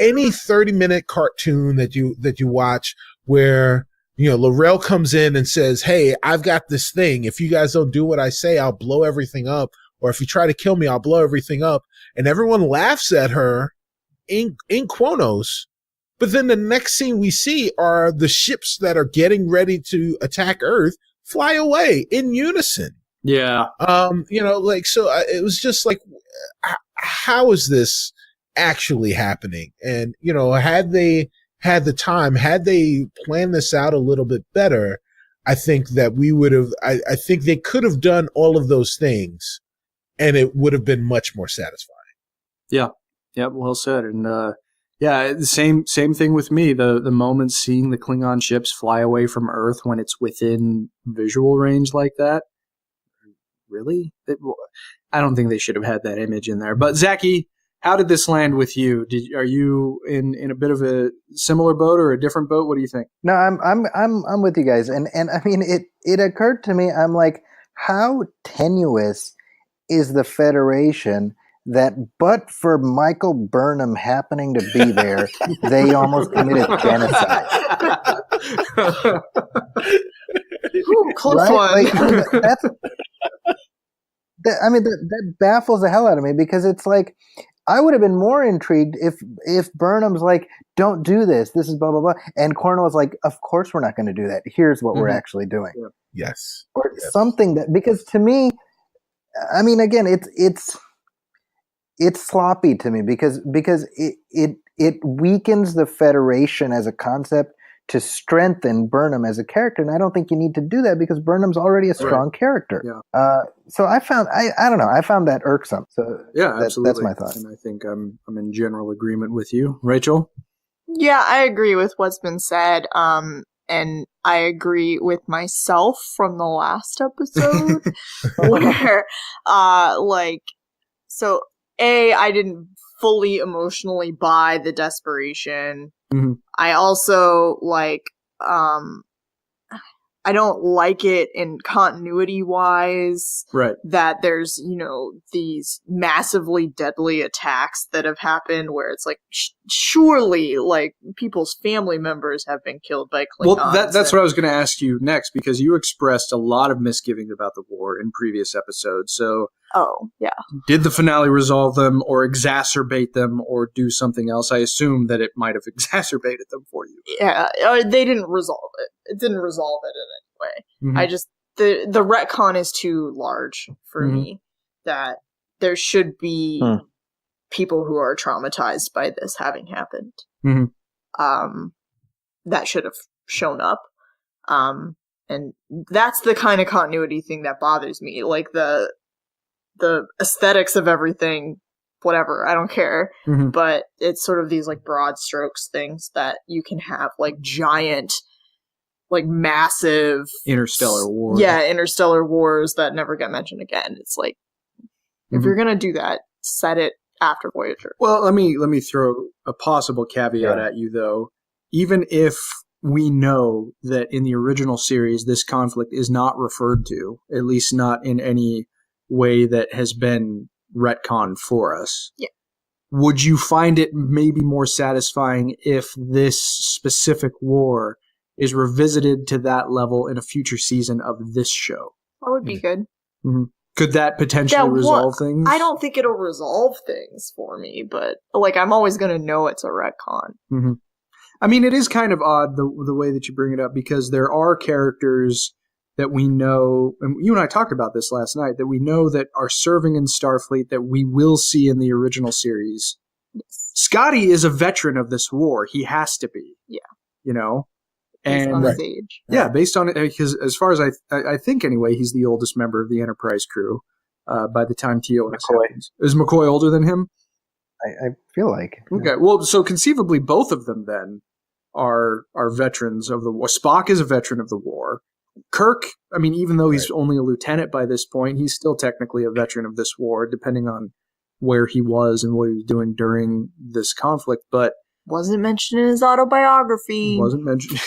30-minute cartoon that you watch where, Laurel comes in and says, "Hey, I've got this thing. If you guys don't do what I say, I'll blow everything up. Or if you try to kill me, I'll blow everything up." And everyone laughs at her in Kronos. But then the next scene we see are the ships that are getting ready to attack Earth fly away in unison. Yeah. It was just like, how is this actually happening? And, had they had the time, had they planned this out a little bit better, I think that we would have, I think they could have done all of those things and it would have been much more satisfying. Yeah. Yeah. Well said. And, the same thing with me. The moment seeing the Klingon ships fly away from Earth when it's within visual range like that. Really? I don't think they should have had that image in there. But Zaki, how did this land with you? Are you in a bit of a similar boat or a different boat? What do you think? No, I'm with you guys, and I mean it occurred to me. I'm like, how tenuous is the Federation that, but for Michael Burnham happening to be there, they almost committed genocide. Ooh, close right? one. Like, that baffles the hell out of me, because it's like, I would have been more intrigued if Burnham's like, "Don't do this. This is blah, blah, blah." And Cornwell's like, "Of course we're not going to do that. Here's what we're actually doing." Yeah. Yes. Or something that, because to me, I mean, again, it's sloppy to me because it weakens the Federation as a concept to strengthen Burnham as a character, and I don't think you need to do that because Burnham's already a strong character. Yeah. So I found I don't know, I found that irksome. So yeah, absolutely. That's my thought. And I think I'm in general agreement with you, Rachel. Yeah, I agree with what's been said. And I agree with myself from the last episode where, I didn't fully emotionally buy the desperation. Mm-hmm. I also I don't like it in continuity wise, right? That there's, these massively deadly attacks that have happened where it's like, surely like people's family members have been killed by Klingons. Well, that's what I was going to ask you next, because you expressed a lot of misgivings about the war in previous episodes. So, did the finale resolve them or exacerbate them or do something else? I assume that it might have exacerbated them for you. Yeah, they didn't resolve it. It didn't resolve it in any way. Mm-hmm. I just, the retcon is too large for me, that there should be people who are traumatized by this having happened. Mm-hmm. That should have shown up. And that's the kind of continuity thing that bothers me. Like the aesthetics of everything, whatever, I don't care. Mm-hmm. But it's sort of these like broad strokes things that you can have, like giant, like massive interstellar wars. Yeah, interstellar wars that never get mentioned again. It's like, if you're gonna do that, set it after Voyager. Well, let me throw a possible caveat at you, though. Even if we know that in the original series this conflict is not referred to, at least not in any way that has been retconned for us. Yeah. Would you find it maybe more satisfying if this specific war is revisited to that level in a future season of this show? That would be good. Mm-hmm. Could that potentially resolve things? I don't think it'll resolve things for me, but like I'm always going to know it's a retcon. Mm-hmm. I mean, it is kind of odd the way that you bring it up, because there are characters that we know, and you and I talked about this last night, that we know that are serving in Starfleet that we will see in the original series. Yes. Scotty is a veteran of this war. He has to be. Yeah. You know? Based And on his age. Yeah, based on it, because as far as I think anyway, he's the oldest member of the Enterprise crew by the time TOS happens. Is McCoy older than him? I feel like. Okay, well, so conceivably both of them then are veterans of the war. Spock is a veteran of the war. Kirk, I mean, even though he's only a lieutenant by this point, he's still technically a veteran of this war, depending on where he was and what he was doing during this conflict. But wasn't mentioned in his autobiography. Wasn't mentioned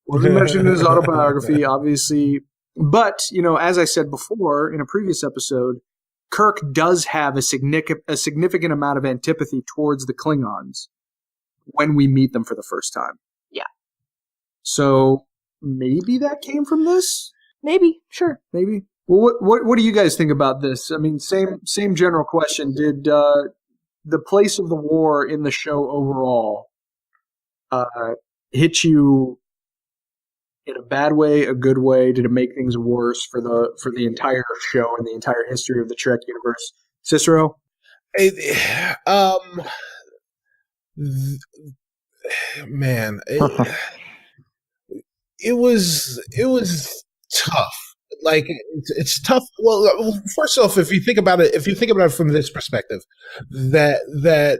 in his autobiography, obviously. But, you know, as I said before in a previous episode, Kirk does have a significant amount of antipathy towards the Klingons when we meet them for the first time. Yeah. So maybe that came from this? Maybe, sure. Maybe. Well, what do you guys think about this? I mean, same general question. Did the place of the war in the show overall hit you in a bad way, a good way? Did it make things worse for the entire show and the entire history of the Trek universe? Cicero? Man, it was tough. Like it's tough. Well, first off, if you think about it from this perspective, that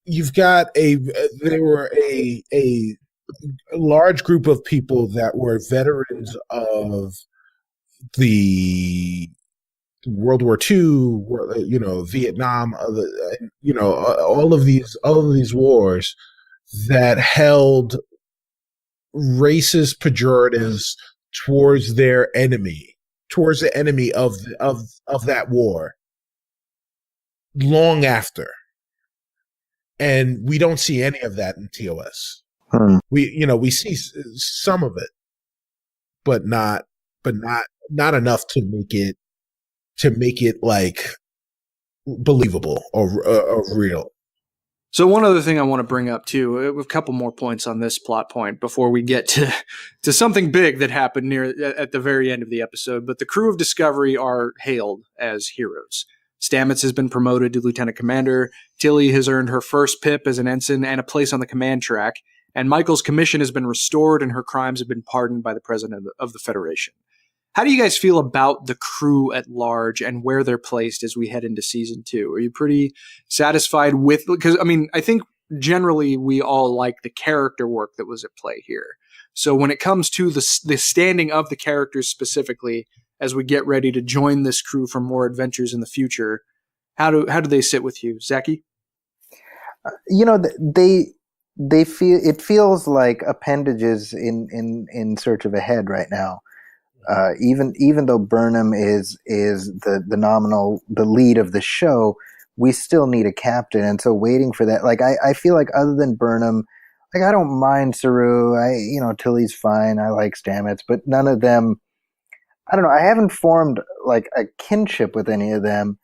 you've got there were a large group of people that were veterans of the World War II, Vietnam, all of these wars that held racist pejoratives towards their enemy, towards the enemy of that war, long after, and we don't see any of that in TOS. We see some of it, but not enough to make it like believable or real. So one other thing I want to bring up too, a couple more points on this plot point before we get to something big that happened at the very end of the episode. But the crew of Discovery are hailed as heroes. Stamets has been promoted to lieutenant commander. Tilly has earned her first PIP as an ensign and a place on the command track. And Michael's commission has been restored and her crimes have been pardoned by the president of the Federation. How do you guys feel about the crew at large and where they're placed as we head into season 2? Are you pretty satisfied with, because I mean, I think generally we all like the character work that was at play here. So when it comes to the standing of the characters specifically, as we get ready to join this crew for more adventures in the future, how do they sit with you, Zaki? They feels like appendages in search of a head right now. Even though Burnham is the lead of the show, we still need a captain, and so waiting for that. Like I feel like other than Burnham, like I don't mind Saru. Tilly's fine. I like Stamets, but none of them. I don't know. I haven't formed like a kinship with any of them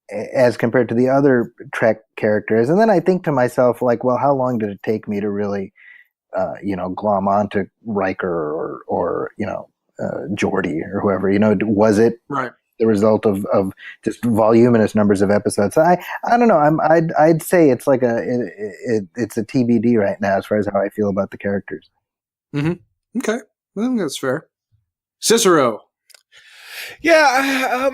as compared to the other Trek characters. And then I think to myself, like, well, how long did it take me to really, glom onto Riker or Geordi or whoever? Was it right the result of just voluminous numbers of episodes? So I don't know. I'd say it's like it's a TBD right now as far as how I feel about the characters. Mm-hmm. Okay, I think that's fair. Cicero. Yeah,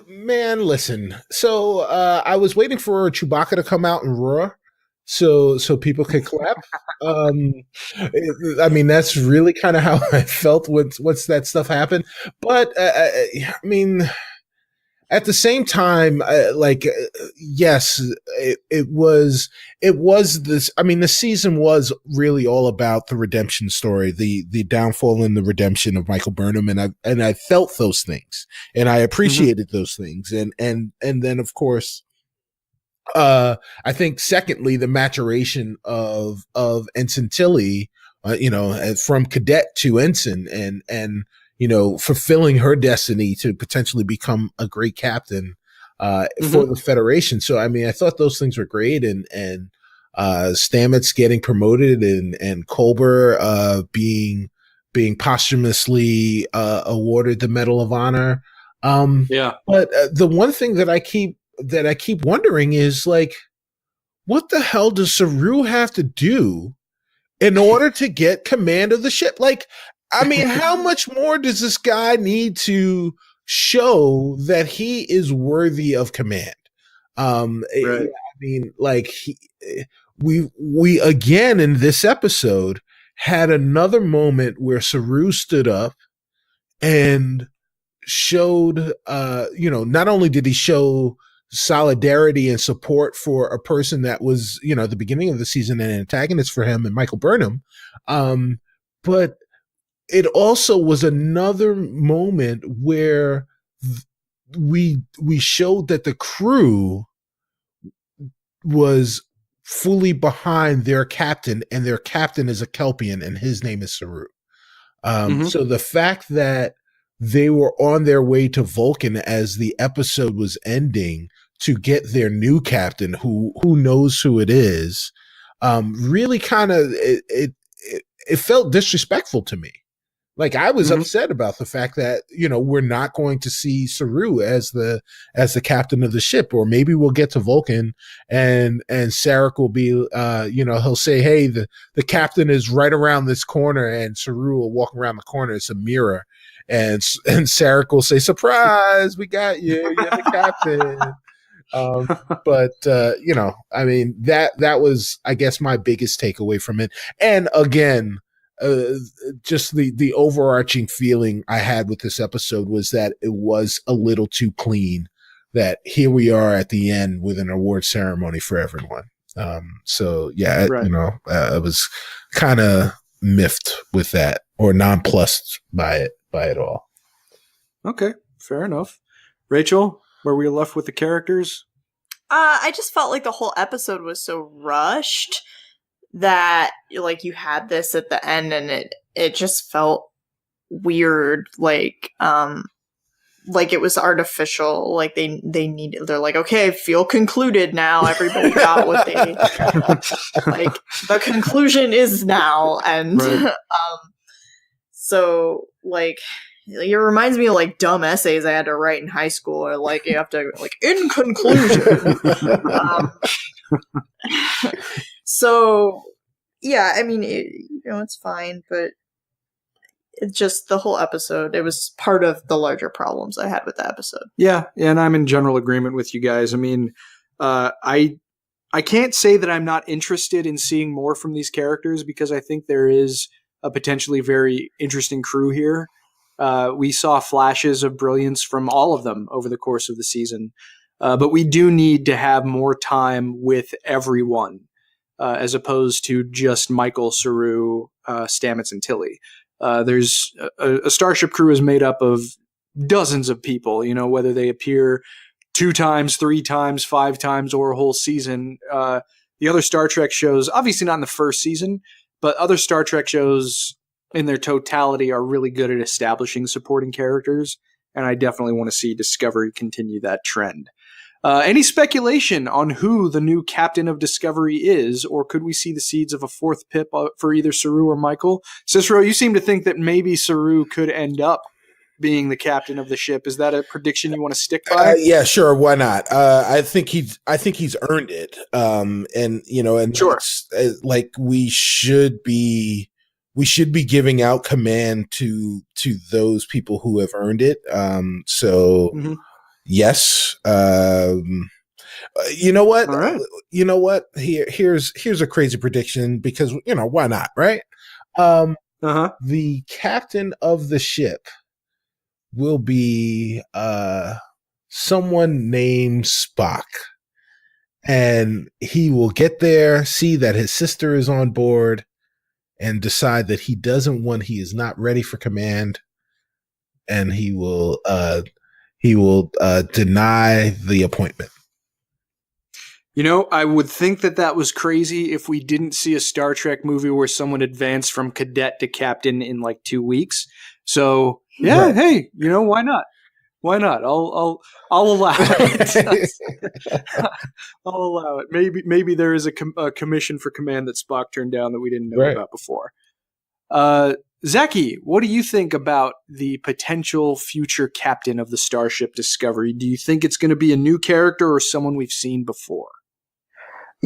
man, listen. So I was waiting for Chewbacca to come out and roar so people could clap. I mean, that's really kind of how I felt once that stuff happened. But I mean, at the same time, yes, it was this. I mean, the season was really all about the redemption story, the downfall and the redemption of Michael Burnham, and I felt those things, and I appreciated those things, and then of course, I think secondly, the maturation of Ensign Tilly, from cadet to ensign, and fulfilling her destiny to potentially become a great captain for the Federation. So, I mean, I thought those things were great, and Stamets getting promoted, and Culber being posthumously awarded the Medal of Honor. But the one thing that I keep wondering is, like, what the hell does Saru have to do in order to get command of the ship? Like, I mean, how much more does this guy need to show that he is worthy of command? I mean, like, we again in this episode had another moment where Saru stood up and showed, not only did he show solidarity and support for a person that was, at the beginning of the season an antagonist for him and Michael Burnham, but it also was another moment where we showed that the crew was fully behind their captain, and their captain is a Kelpian, and his name is Saru. So the fact that they were on their way to Vulcan as the episode was ending to get their new captain, who knows who it is, really kind of it felt disrespectful to me. Like, I was upset about the fact that, we're not going to see Saru as the captain of the ship, or maybe we'll get to Vulcan and Sarek will be, he'll say, hey, the captain is right around this corner, and Saru will walk around the corner. It's a mirror. And Sarek will say, surprise, we got you. You're the captain. I mean, that was, I guess, my biggest takeaway from it. And again, just the overarching feeling I had with this episode was that it was a little too clean, that here we are at the end with an award ceremony for everyone. I was kind of miffed with that, or nonplussed by it all. Okay, fair enough. Rachel, where we left with the characters? I just felt like the whole episode was so rushed that, like, you had this at the end, and it just felt weird, like it was artificial. Like they're like, okay, feel concluded now. Everybody got what they like. The conclusion is now, and so like. It reminds me of, like, dumb essays I had to write in high school, or, like, you have to, like, in conclusion. So, yeah, I mean, it's fine, but it's just the whole episode. It was part of the larger problems I had with the episode. Yeah, and I'm in general agreement with you guys. I mean, I can't say that I'm not interested in seeing more from these characters, because I think there is a potentially very interesting crew here. We saw flashes of brilliance from all of them over the course of the season. But we do need to have more time with everyone, as opposed to just Michael, Saru, Stamets, and Tilly. There's a starship crew is made up of dozens of people, whether they appear 2 times, 3 times, 5 times, or a whole season. The other Star Trek shows, obviously not in the first season, but other Star Trek shows in their totality are really good at establishing supporting characters, and I definitely want to see Discovery continue that trend. Any speculation on who the new captain of Discovery is, or could we see the seeds of a 4th pip for either Saru or Michael? Cicero, you seem to think that maybe Saru could end up being the captain of the ship. Is that a prediction you want to stick by? Yeah, sure. Why not? I think he's earned it. Sure. Like, we should be giving out command to those people who have earned it. Yes. You know what? All right. You know what? Here's a crazy prediction, because, why not? Right. The captain of the ship will be someone named Spock. And he will get there, see that his sister is on board, and decide that he is not ready for command, and he will deny the appointment. I would think that was crazy if we didn't see a Star Trek movie where someone advanced from cadet to captain in like 2 weeks. So Yeah, Right. hey, why not? Why not? I'll allow it. I'll allow it. Maybe there is a commission for command that Spock turned down that we didn't know Right. about before. Zaki, what do you think about the potential future captain of the Starship Discovery? Do you think it's going to be a new character or someone we've seen before?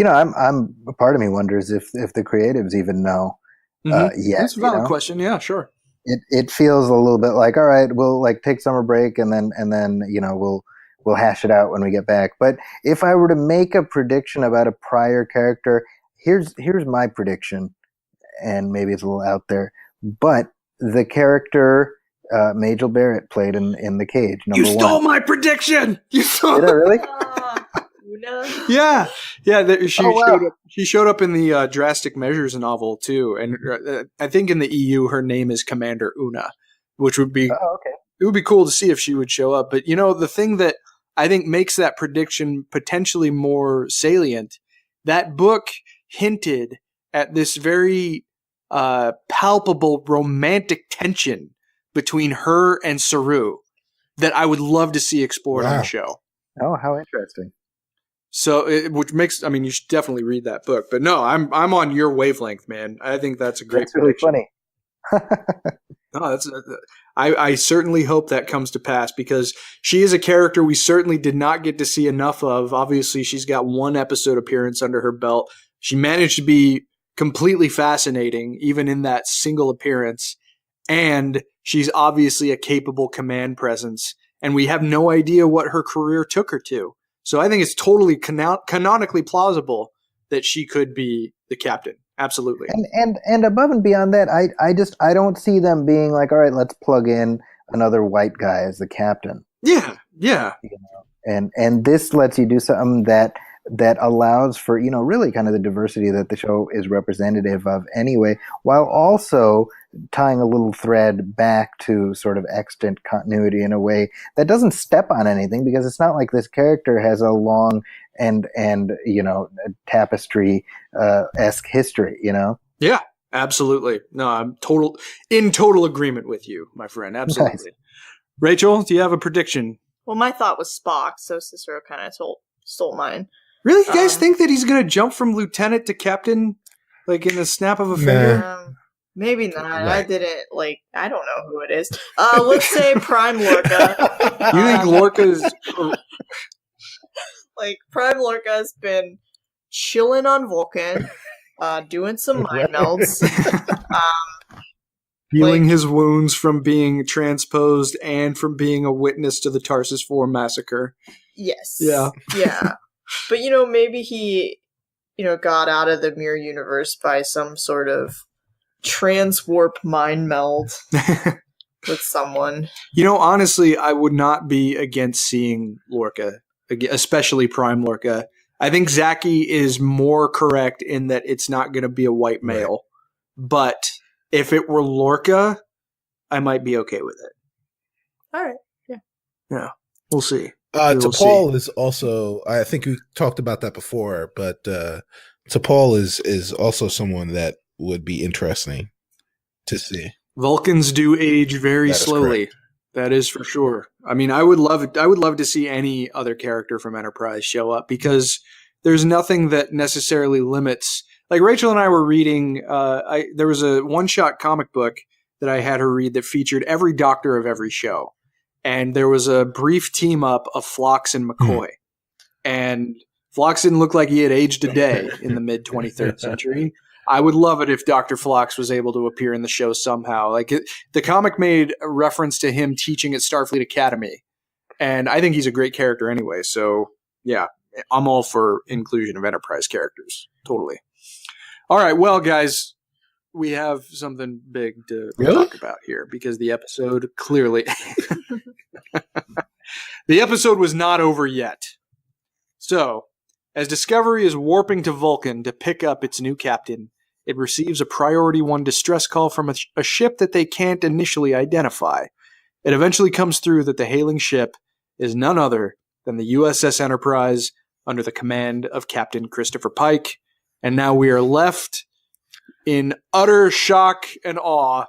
I'm a part of me wonders if the creatives even know yet. That's a valid question. Yeah, sure. It feels a little bit like, all right, we'll like take summer break and then we'll hash it out when we get back. But if I were to make a prediction about a prior character, here's my prediction, and maybe it's a little out there, but the character Majel Barrett played in The Cage. You stole my prediction. You stole. Did I really? Una. Yeah. Wow. She showed up in the Drastic Measures novel too, and I think in the EU her name is Commander Una, which would be okay. It would be cool to see if she would show up. But the thing that I think makes that prediction potentially more salient, that book hinted at this very palpable romantic tension between her and Saru that I would love to see explored on the show. Oh, how interesting. So, which makes, you should definitely read that book. But no, I'm on your wavelength, man. I think that's a great prediction. Really funny. No, I certainly hope that comes to pass because she is a character we certainly did not get to see enough of. Obviously, she's got one episode appearance under her belt. She managed to be completely fascinating, even in that single appearance. And she's obviously a capable command presence. And we have no idea what her career took her to. So I think it's totally canonically plausible that she could be the captain. Absolutely. And above and beyond that, I don't see them being like, all right, let's plug in another white guy as the captain. Yeah. And this lets you do something that allows for, really kind of the diversity that the show is representative of anyway, while also tying a little thread back to sort of extant continuity in a way that doesn't step on anything, because it's not like this character has a long and tapestry esque history, Yeah, absolutely. No, I'm in total agreement with you, my friend. Absolutely. Nice. Rachel, do you have a prediction? Well, my thought was Spock, so Cicero kind of stole mine. Really? You guys think that he's going to jump from lieutenant to captain, like in the snap of a finger? Maybe not. Right. I didn't, I don't know who it is. Let's say Prime Lorca. You think Lorca's... Prime Lorca's been chilling on Vulcan, doing some mind melds. Healing his wounds from being transposed and from being a witness to the Tarsus 4 massacre. Yes. Yeah. Yeah. But, maybe he, got out of the mirror universe by some sort of transwarp mind meld with someone. Honestly, I would not be against seeing Lorca, especially Prime Lorca. I think Zaki is more correct in that it's not going to be a white male. Right. But if it were Lorca, I might be okay with it. All right. Yeah. Yeah. We'll see. T'Pol is also, I think we talked about that before, but T'Pol is also someone that would be interesting to see. Vulcans do age very slowly. Correct. That is for sure. I would love to see any other character from Enterprise show up because there's nothing that necessarily limits. Like Rachel and I were reading, there was a one-shot comic book that I had her read that featured every doctor of every show. And there was a brief team up of Phlox and McCoy. And Phlox didn't look like he had aged a day in the mid 23rd century. I would love it if Dr. Phlox was able to appear in the show somehow. The comic made a reference to him teaching at Starfleet Academy. And I think he's a great character anyway. So, yeah, I'm all for inclusion of Enterprise characters. Totally. All right, well, guys, we have something big to talk about here because the episode clearly... The episode was not over yet. So, as Discovery is warping to Vulcan to pick up its new captain, it receives a Priority 1 distress call from a ship that they can't initially identify. It eventually comes through that the hailing ship is none other than the USS Enterprise under the command of Captain Christopher Pike. And now we are left in utter shock and awe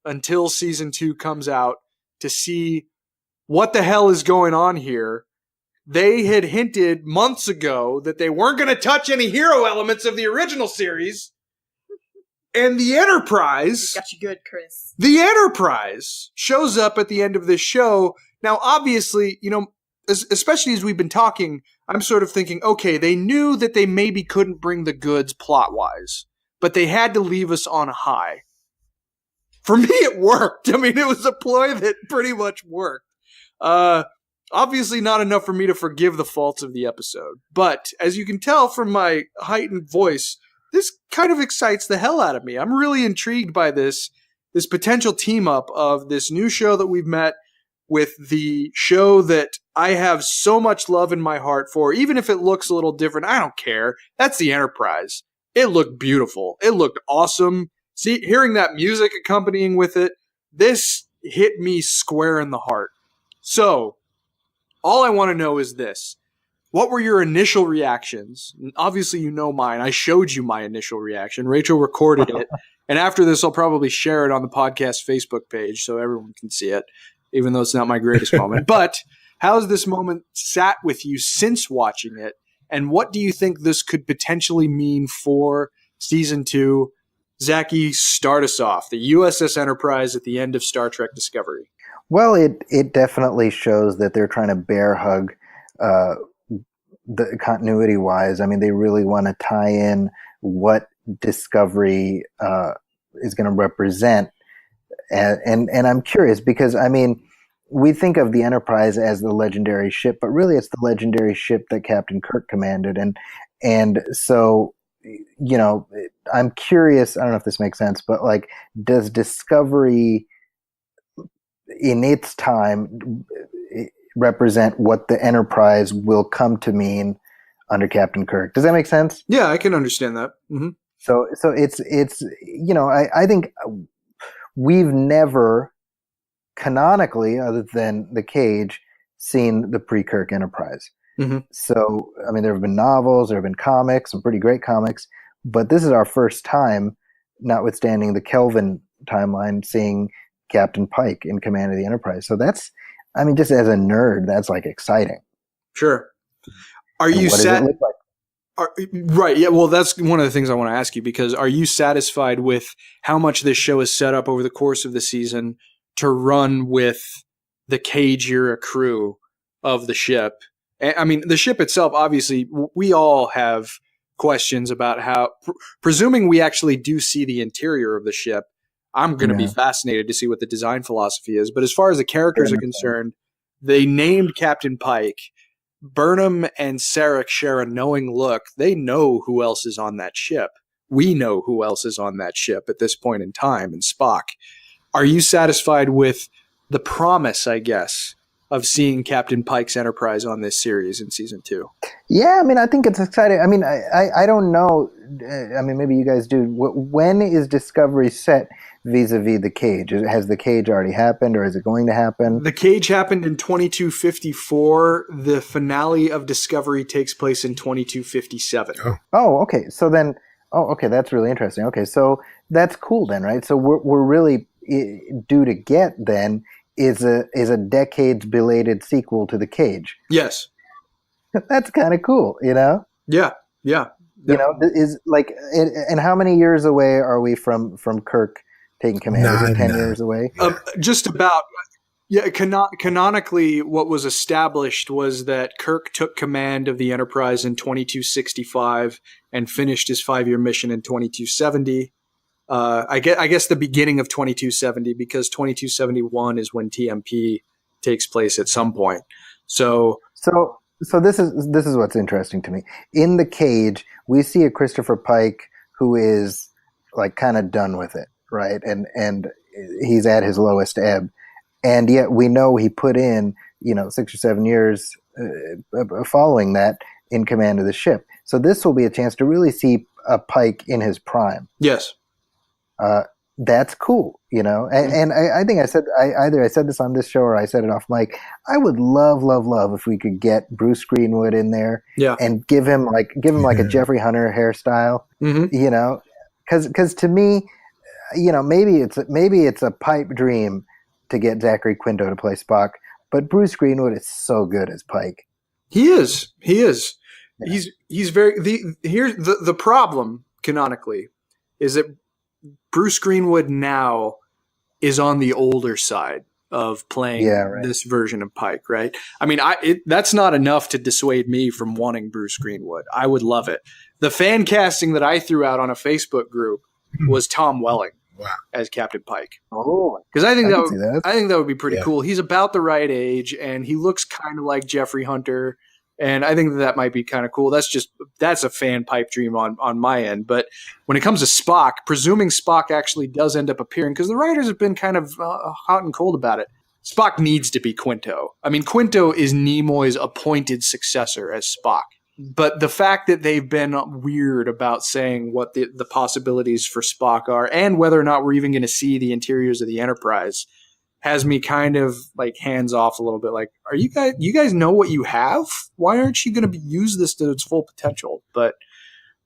until season 2 comes out to see what the hell is going on here. They had hinted months ago that they weren't going to touch any hero elements of the original series. And the Enterprise... Got you good, Chris. The Enterprise shows up at the end of this show. Now, obviously, especially as we've been talking, I'm sort of thinking, okay, they knew that they maybe couldn't bring the goods plot-wise, but they had to leave us on a high. For me, it worked. I mean, it was a ploy that pretty much worked. Obviously not enough for me to forgive the faults of the episode. But as you can tell from my heightened voice, this kind of excites the hell out of me. I'm really intrigued by this potential team up of this new show that we've met with the show that I have so much love in my heart for. Even if it looks a little different, I don't care. That's the Enterprise. It looked beautiful. It looked awesome. See, hearing that music accompanying with it, this hit me square in the heart. So, all I want to know is this. What were your initial reactions? Obviously, you know mine. I showed you my initial reaction. Rachel recorded it. And after this, I'll probably share it on the podcast Facebook page so everyone can see it, even though it's not my greatest moment. But how has this moment sat with you since watching it? And what do you think this could potentially mean for Season 2? Zaki, start us off. The USS Enterprise at the end of Star Trek Discovery. Well, it definitely shows that they're trying to bear hug the continuity-wise. I mean, they really want to tie in what Discovery is going to represent. And I'm curious because, I mean, we think of the Enterprise as the legendary ship, but really it's the legendary ship that Captain Kirk commanded. And so, I'm curious, I don't know if this makes sense, but like, does Discovery in its time represent what the Enterprise will come to mean under Captain Kirk? Does that make sense? Yeah, I can understand that. Mm-hmm. So it's I think we've never canonically, other than The Cage, seen the pre-Kirk Enterprise. Mm-hmm. So, I mean, there have been novels, there have been comics, some pretty great comics, but this is our first time, notwithstanding the Kelvin timeline, seeing Captain Pike in command of the Enterprise. So that's, I mean, just as a nerd, that's like exciting. Sure. Are you what does it look like? Right. Yeah. Well, that's one of the things I want to ask you, because are you satisfied with how much this show is set up over the course of the season to run with the Cage era crew of the ship? I mean, the ship itself, obviously, we all have questions about how, presuming we actually do see the interior of the ship, I'm going to be fascinated to see what the design philosophy is. But as far as the characters are concerned, they named Captain Pike. Burnham and Sarek share a knowing look. They know who else is on that ship. We know who else is on that ship at this point in time, and Spock. Are you satisfied with the promise, I guess, of seeing Captain Pike's Enterprise on this series in Season 2? Yeah, I mean, I think it's exciting. I mean, I don't know. I mean, maybe you guys do. When is Discovery set vis-a-vis The Cage? Has The Cage already happened, or is it going to happen? The Cage happened in 2254. The finale of Discovery takes place in 2257. Oh, okay. So then, okay, that's really interesting. Okay, so that's cool then, right? So we're really due to get then is a decades belated sequel to The Cage. Yes. That's kind of cool, you know? Yeah. You know, is like, and how many years away are we from Kirk taking command? Is it 10 years away? Just about. Yeah, canonically, what was established was that Kirk took command of the Enterprise in 2265 and finished his 5-year mission in 2270. I guess the beginning of 2270, because 2271 is when TMP takes place at some point. So this is what's interesting to me. In The Cage, we see a Christopher Pike who is like kind of done with it, right? And he's at his lowest ebb. And yet we know he put in, 6 or 7 years following that in command of the ship. So this will be a chance to really see a Pike in his prime. Yes. That's cool, And I think I said this on this show or I said it off mic. I would love if we could get Bruce Greenwood in there, and give him like a Jeffrey Hunter hairstyle, because to me, maybe it's a pipe dream to get Zachary Quinto to play Spock, but Bruce Greenwood is so good as Pike. He is. Yeah. He's very here's the problem canonically is that Bruce Greenwood now is on the older side of playing this version of Pike, right? I mean, that's not enough to dissuade me from wanting Bruce Greenwood. I would love it. The fan casting that I threw out on a Facebook group was Tom Welling as Captain Pike. Oh, because I think that. I think that would be pretty cool. He's about the right age, and he looks kind of like Jeffrey Hunter. And I think that might be kind of cool. That's a fan pipe dream on my end. But when it comes to Spock, presuming Spock actually does end up appearing, because the writers have been kind of hot and cold about it, Spock needs to be Quinto. I mean, Quinto is Nimoy's appointed successor as Spock. But the fact that they've been weird about saying what the possibilities for Spock are and whether or not we're even going to see the interiors of the Enterprise has me kind of like hands off a little bit. Like, are you guys know what you have? Why aren't you going to use this to its full potential? But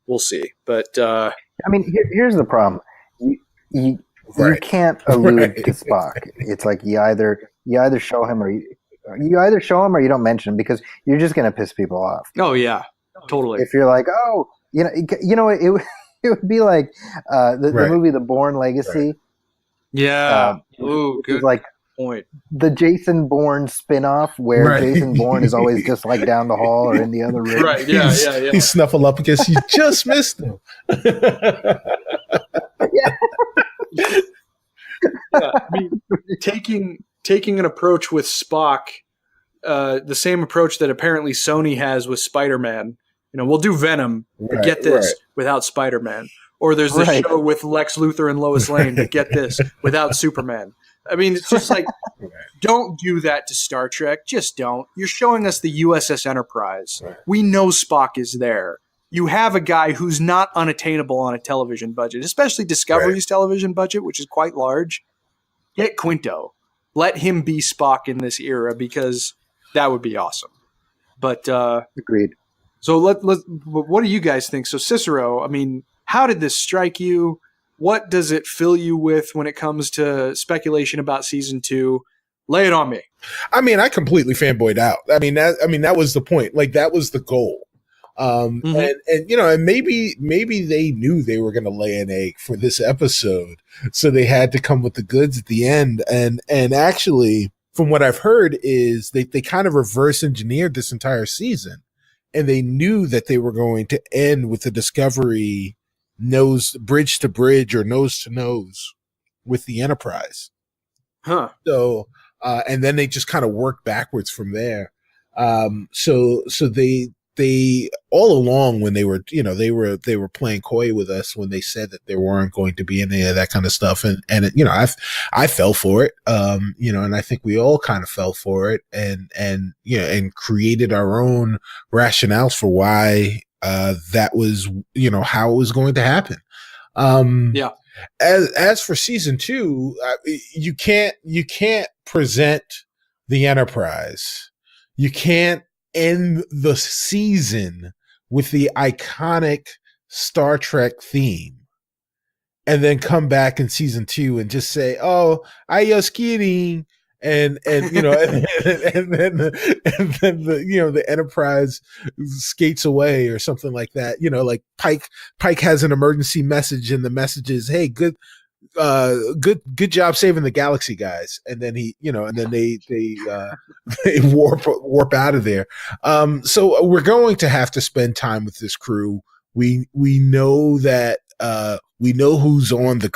we'll see. But I mean, here's the problem: you can't allude to Spock. It's like you either show him or you either show him or you don't mention him, because you're just going to piss people off. Oh yeah, totally. If you're like, oh, it would be like the movie The Bourne Legacy. Right. Yeah. Ooh, good like point. The Jason Bourne spin-off where Jason Bourne is always just like down the hall or in the other room. Right, yeah. He's Snuffleupagus. You just missed him. I mean, taking an approach with Spock, the same approach that apparently Sony has with Spider-Man. We'll do Venom, but get this, without Spider-Man. Or there's this show with Lex Luthor and Lois Lane, but get this, without Superman. I mean, it's just like, don't do that to Star Trek. Just don't. You're showing us the USS Enterprise. Right. We know Spock is there. You have a guy who's not unattainable on a television budget, especially Discovery's television budget, which is quite large. Get Quinto. Let him be Spock in this era, because that would be awesome. But agreed. So what do you guys think? So Cicero, I mean, how did this strike you? What does it fill you with when it comes to speculation about season 2? Lay it on me. I mean, I completely fanboyed out. I mean, that was the point. Like, that was the goal. And maybe they knew they were going to lay an egg for this episode, so they had to come with the goods at the end. And actually, from what I've heard, is they kind of reverse engineered this entire season, and they knew that they were going to end with the Discovery bridge to bridge or nose to nose with the Enterprise. Huh. So, and then they just kind of worked backwards from there. So they all along, when they were playing coy with us when they said that there weren't going to be any of that kind of stuff. And I fell for it. And I think we all kind of fell for it and created our own rationales for why, that was, how it was going to happen. As for season 2, you can't present the Enterprise. You can't end the season with the iconic Star Trek theme and then come back in season 2 and just say, "Oh, I just kidding." And then the Enterprise skates away or something like that. Like Pike has an emergency message, and the message is, "Hey, good job saving the galaxy, guys." And then they warp out of there. So we're going to have to spend time with this crew. We know that we know who's in the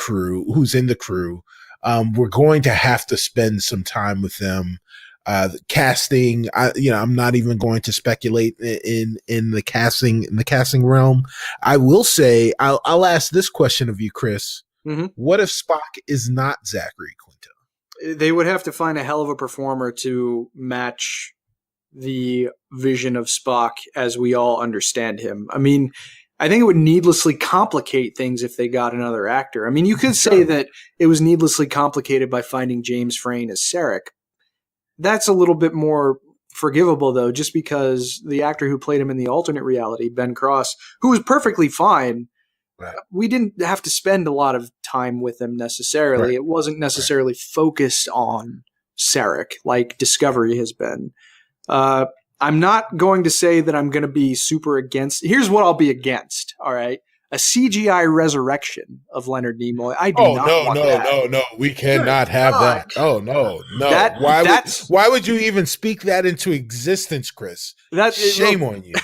crew. We're going to have to spend some time with them. The casting, I'm not even going to speculate in the casting realm. I will say, I'll ask this question of you, Chris. Mm-hmm. What if Spock is not Zachary Quinto? They would have to find a hell of a performer to match the vision of Spock as we all understand him. I mean, I think it would needlessly complicate things if they got another actor. I mean, you could say that it was needlessly complicated by finding James Frain as Sarek. That's a little bit more forgivable, though, just because the actor who played him in the alternate reality, Ben Cross, who was perfectly fine, we didn't have to spend a lot of time with him necessarily. Right. It wasn't necessarily focused on Sarek like Discovery has been. I'm not going to say that I'm going to be super against. Here's what I'll be against. All right. A CGI resurrection of Leonard Nimoy. I do not want that. No. We cannot have that. Oh, no. Why would you even speak that into existence, Chris? Shame on you.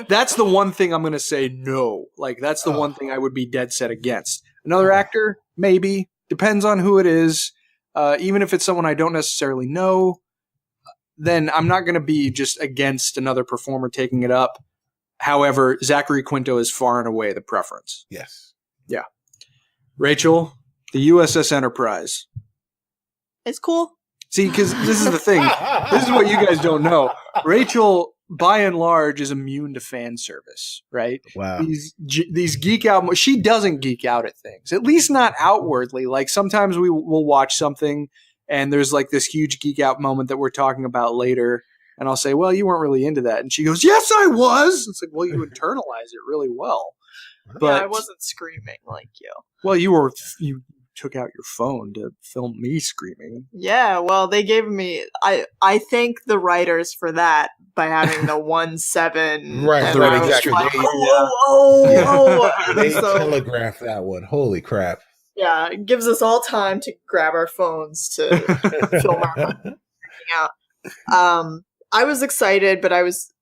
That's the one thing I'm going to say no. Like, that's the one thing I would be dead set against. Another actor? Maybe. Depends on who it is. Even if it's someone I don't necessarily know, then I'm not going to be just against another performer taking it up. However, Zachary Quinto is far and away the preference. Yes. Yeah. Rachel, the USS Enterprise. It's cool. See, because this is the thing. This is what you guys don't know. Rachel, by and large, is immune to fan service, right? Wow. These geek out. She doesn't geek out at things, at least not outwardly. Like sometimes will watch something and there's like this huge geek out moment that we're talking about later. And I'll say, well, you weren't really into that. And she goes, yes, I was. It's like, well, you internalize it really well. But I wasn't screaming like you. Well, you took out your phone to film me screaming. Yeah, well, they gave me. I thank the writers for that by having the 1-7. Right, exactly. Like, They telegraphed that one. Holy crap. Yeah, it gives us all time to grab our phones to film our out. I was excited, but I was,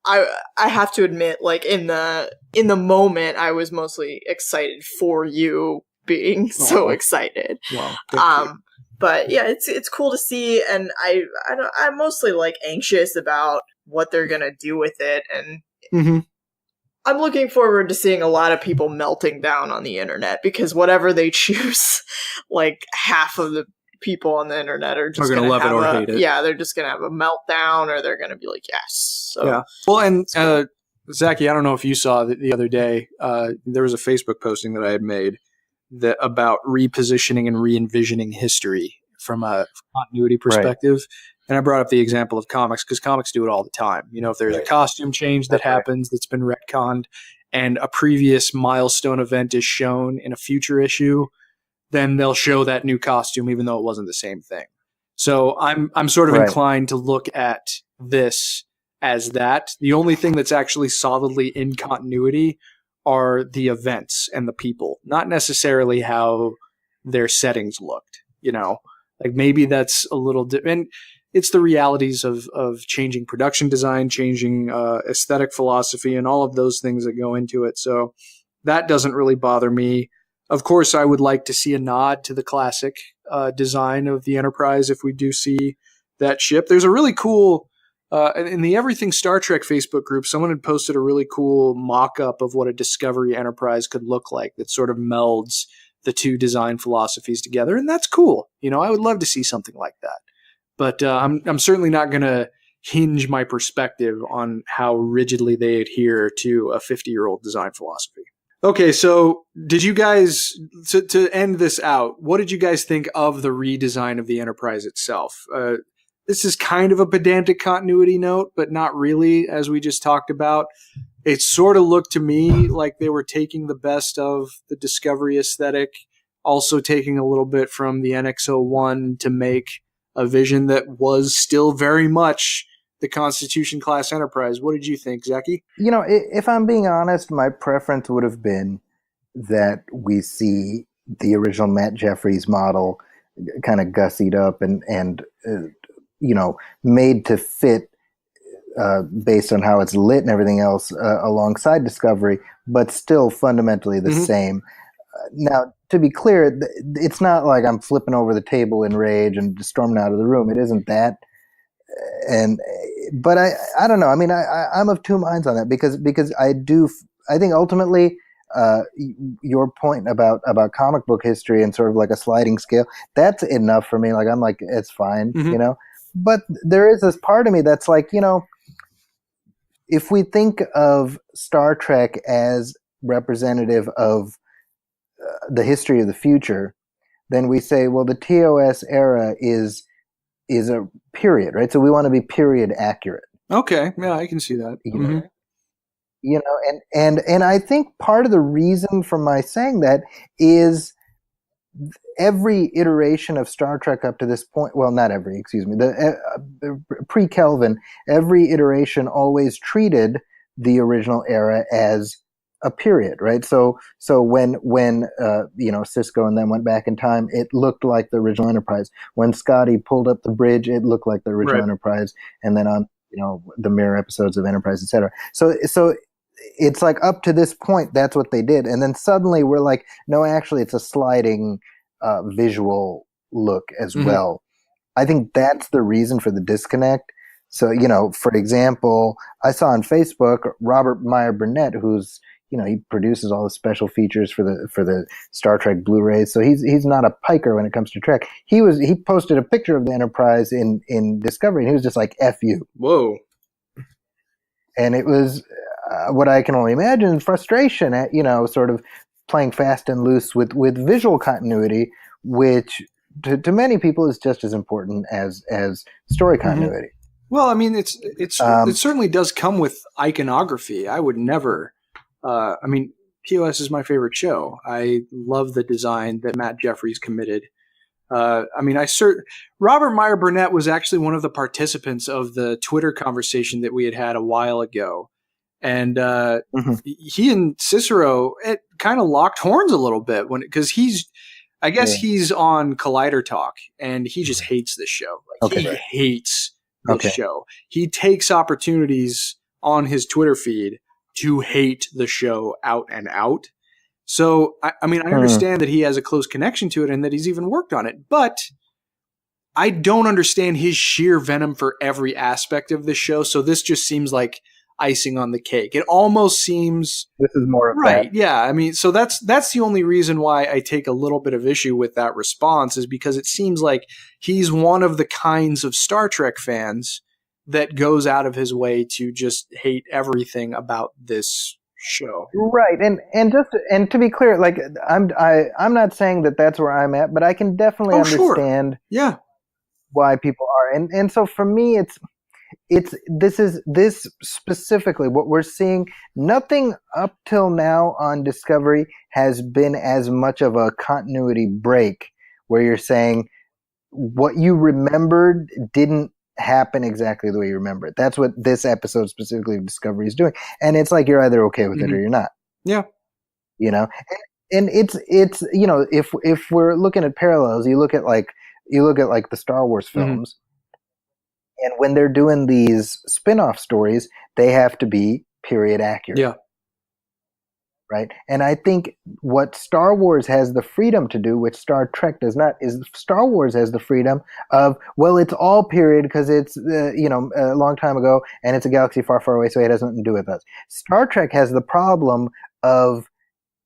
I have to admit, like in the moment, I was mostly excited for you being so excited. Wow, but yeah, it's cool to see, and I'm mostly like anxious about what they're gonna do with it, and I'm looking forward to seeing a lot of people melting down on the internet because whatever they choose, like half of the people on the internet are just going to love it or hate it. Yeah, they're just going to have a meltdown, or they're going to be like, yes. So, yeah. Well, and Zaki, I don't know if you saw the other day, there was a Facebook posting that I had made about repositioning and re-envisioning history from a continuity perspective. Right. And I brought up the example of comics because comics do it all the time. If there's a costume change that happens that's been retconned and a previous milestone event is shown in a future issue, then they'll show that new costume even though it wasn't the same thing. So I'm sort of inclined to look at this as that. The only thing that's actually solidly in continuity are the events and the people, not necessarily how their settings looked, Like maybe that's a little different. It's the realities of changing production design, changing aesthetic philosophy, and all of those things that go into it. So that doesn't really bother me. Of course, I would like to see a nod to the classic design of the Enterprise if we do see that ship. There's a really cool, in the Everything Star Trek Facebook group, someone had posted a really cool mock-up of what a Discovery Enterprise could look like that sort of melds the two design philosophies together, and that's cool. I would love to see something like that. But I'm certainly not going to hinge my perspective on how rigidly they adhere to a 50-year-old design philosophy. Okay, so did you guys, to end this out, what did you guys think of the redesign of the Enterprise itself? This is kind of a pedantic continuity note, but not really, as we just talked about. It sort of looked to me like they were taking the best of the Discovery aesthetic, also taking a little bit from the NX-01 to make a vision that was still very much the Constitution-class Enterprise. What did you think, Zaki? If I'm being honest, my preference would have been that we see the original Matt Jeffries model kind of gussied up and made to fit based on how it's lit and everything else alongside Discovery, but still fundamentally the same. Now, to be clear, it's not like I'm flipping over the table in rage and storming out of the room. It isn't that. But I don't know. I mean, I'm of two minds on that because I think ultimately your point about comic book history and sort of like a sliding scale, that's enough for me. Like I'm like, it's fine, But there is this part of me that's like, if we think of Star Trek as representative of the history of the future, then we say, well, the TOS era is a period, right? So we want to be period accurate. Okay, yeah, I can see that. And I think part of the reason for my saying that is every iteration of Star Trek up to this point, well, not every, excuse me, the pre-Kelvin, every iteration always treated the original era as a period, right? So when Cisco and them went back in time, it looked like the original Enterprise. When Scotty pulled up the bridge, it looked like the original Enterprise, and then on the mirror episodes of Enterprise, etc. So it's like up to this point, that's what they did, and then suddenly we're like, no, actually, it's a sliding visual look as well. I think that's the reason for the disconnect. So, for example, I saw on Facebook Robert Meyer Burnett, who's he produces all the special features for the Star Trek Blu-rays. So he's not a piker when it comes to Trek. He posted a picture of the Enterprise in Discovery, and he was just like, "F you." Whoa. And it was what I can only imagine, frustration at sort of playing fast and loose with visual continuity, which to many people is just as important as story continuity. Well, I mean, it certainly does come with iconography. I would never. POS is my favorite show. I love the design that Matt Jeffries committed. Robert Meyer Burnett was actually one of the participants of the Twitter conversation that we had a while ago. And he and Cicero, it kind of locked horns a little bit because he's on Collider Talk, and he just hates this show. He hates this show. He takes opportunities on his Twitter feed to hate the show out and out. So, I understand that he has a close connection to it and that he's even worked on it, but I don't understand his sheer venom for every aspect of this show. So this just seems like icing on the cake. It almost seems this is more of right. that. Yeah. So that's the only reason why I take a little bit of issue with that response, is because it seems like he's one of the kinds of Star Trek fans that goes out of his way to just hate everything about this show. Right. And to be clear, like I'm not saying that that's where I'm at, but I can definitely understand why people are. And so for me, this specifically what we're seeing. Nothing up till now on Discovery has been as much of a continuity break where you're saying what you remembered didn't happen exactly the way you remember it. That's what this episode specifically of Discovery is doing. And it's like you're either okay with it or you're not. Yeah. And it's if we're looking at parallels, you look at the Star Wars films. And when they're doing these spin-off stories, they have to be period accurate. Yeah. Right? And I think what Star Wars has the freedom to do, which Star Trek does not, is Star Wars has the freedom of, well, it's all period because it's, a long time ago and it's a galaxy far, far away, so it has nothing to do with us. Star Trek has the problem of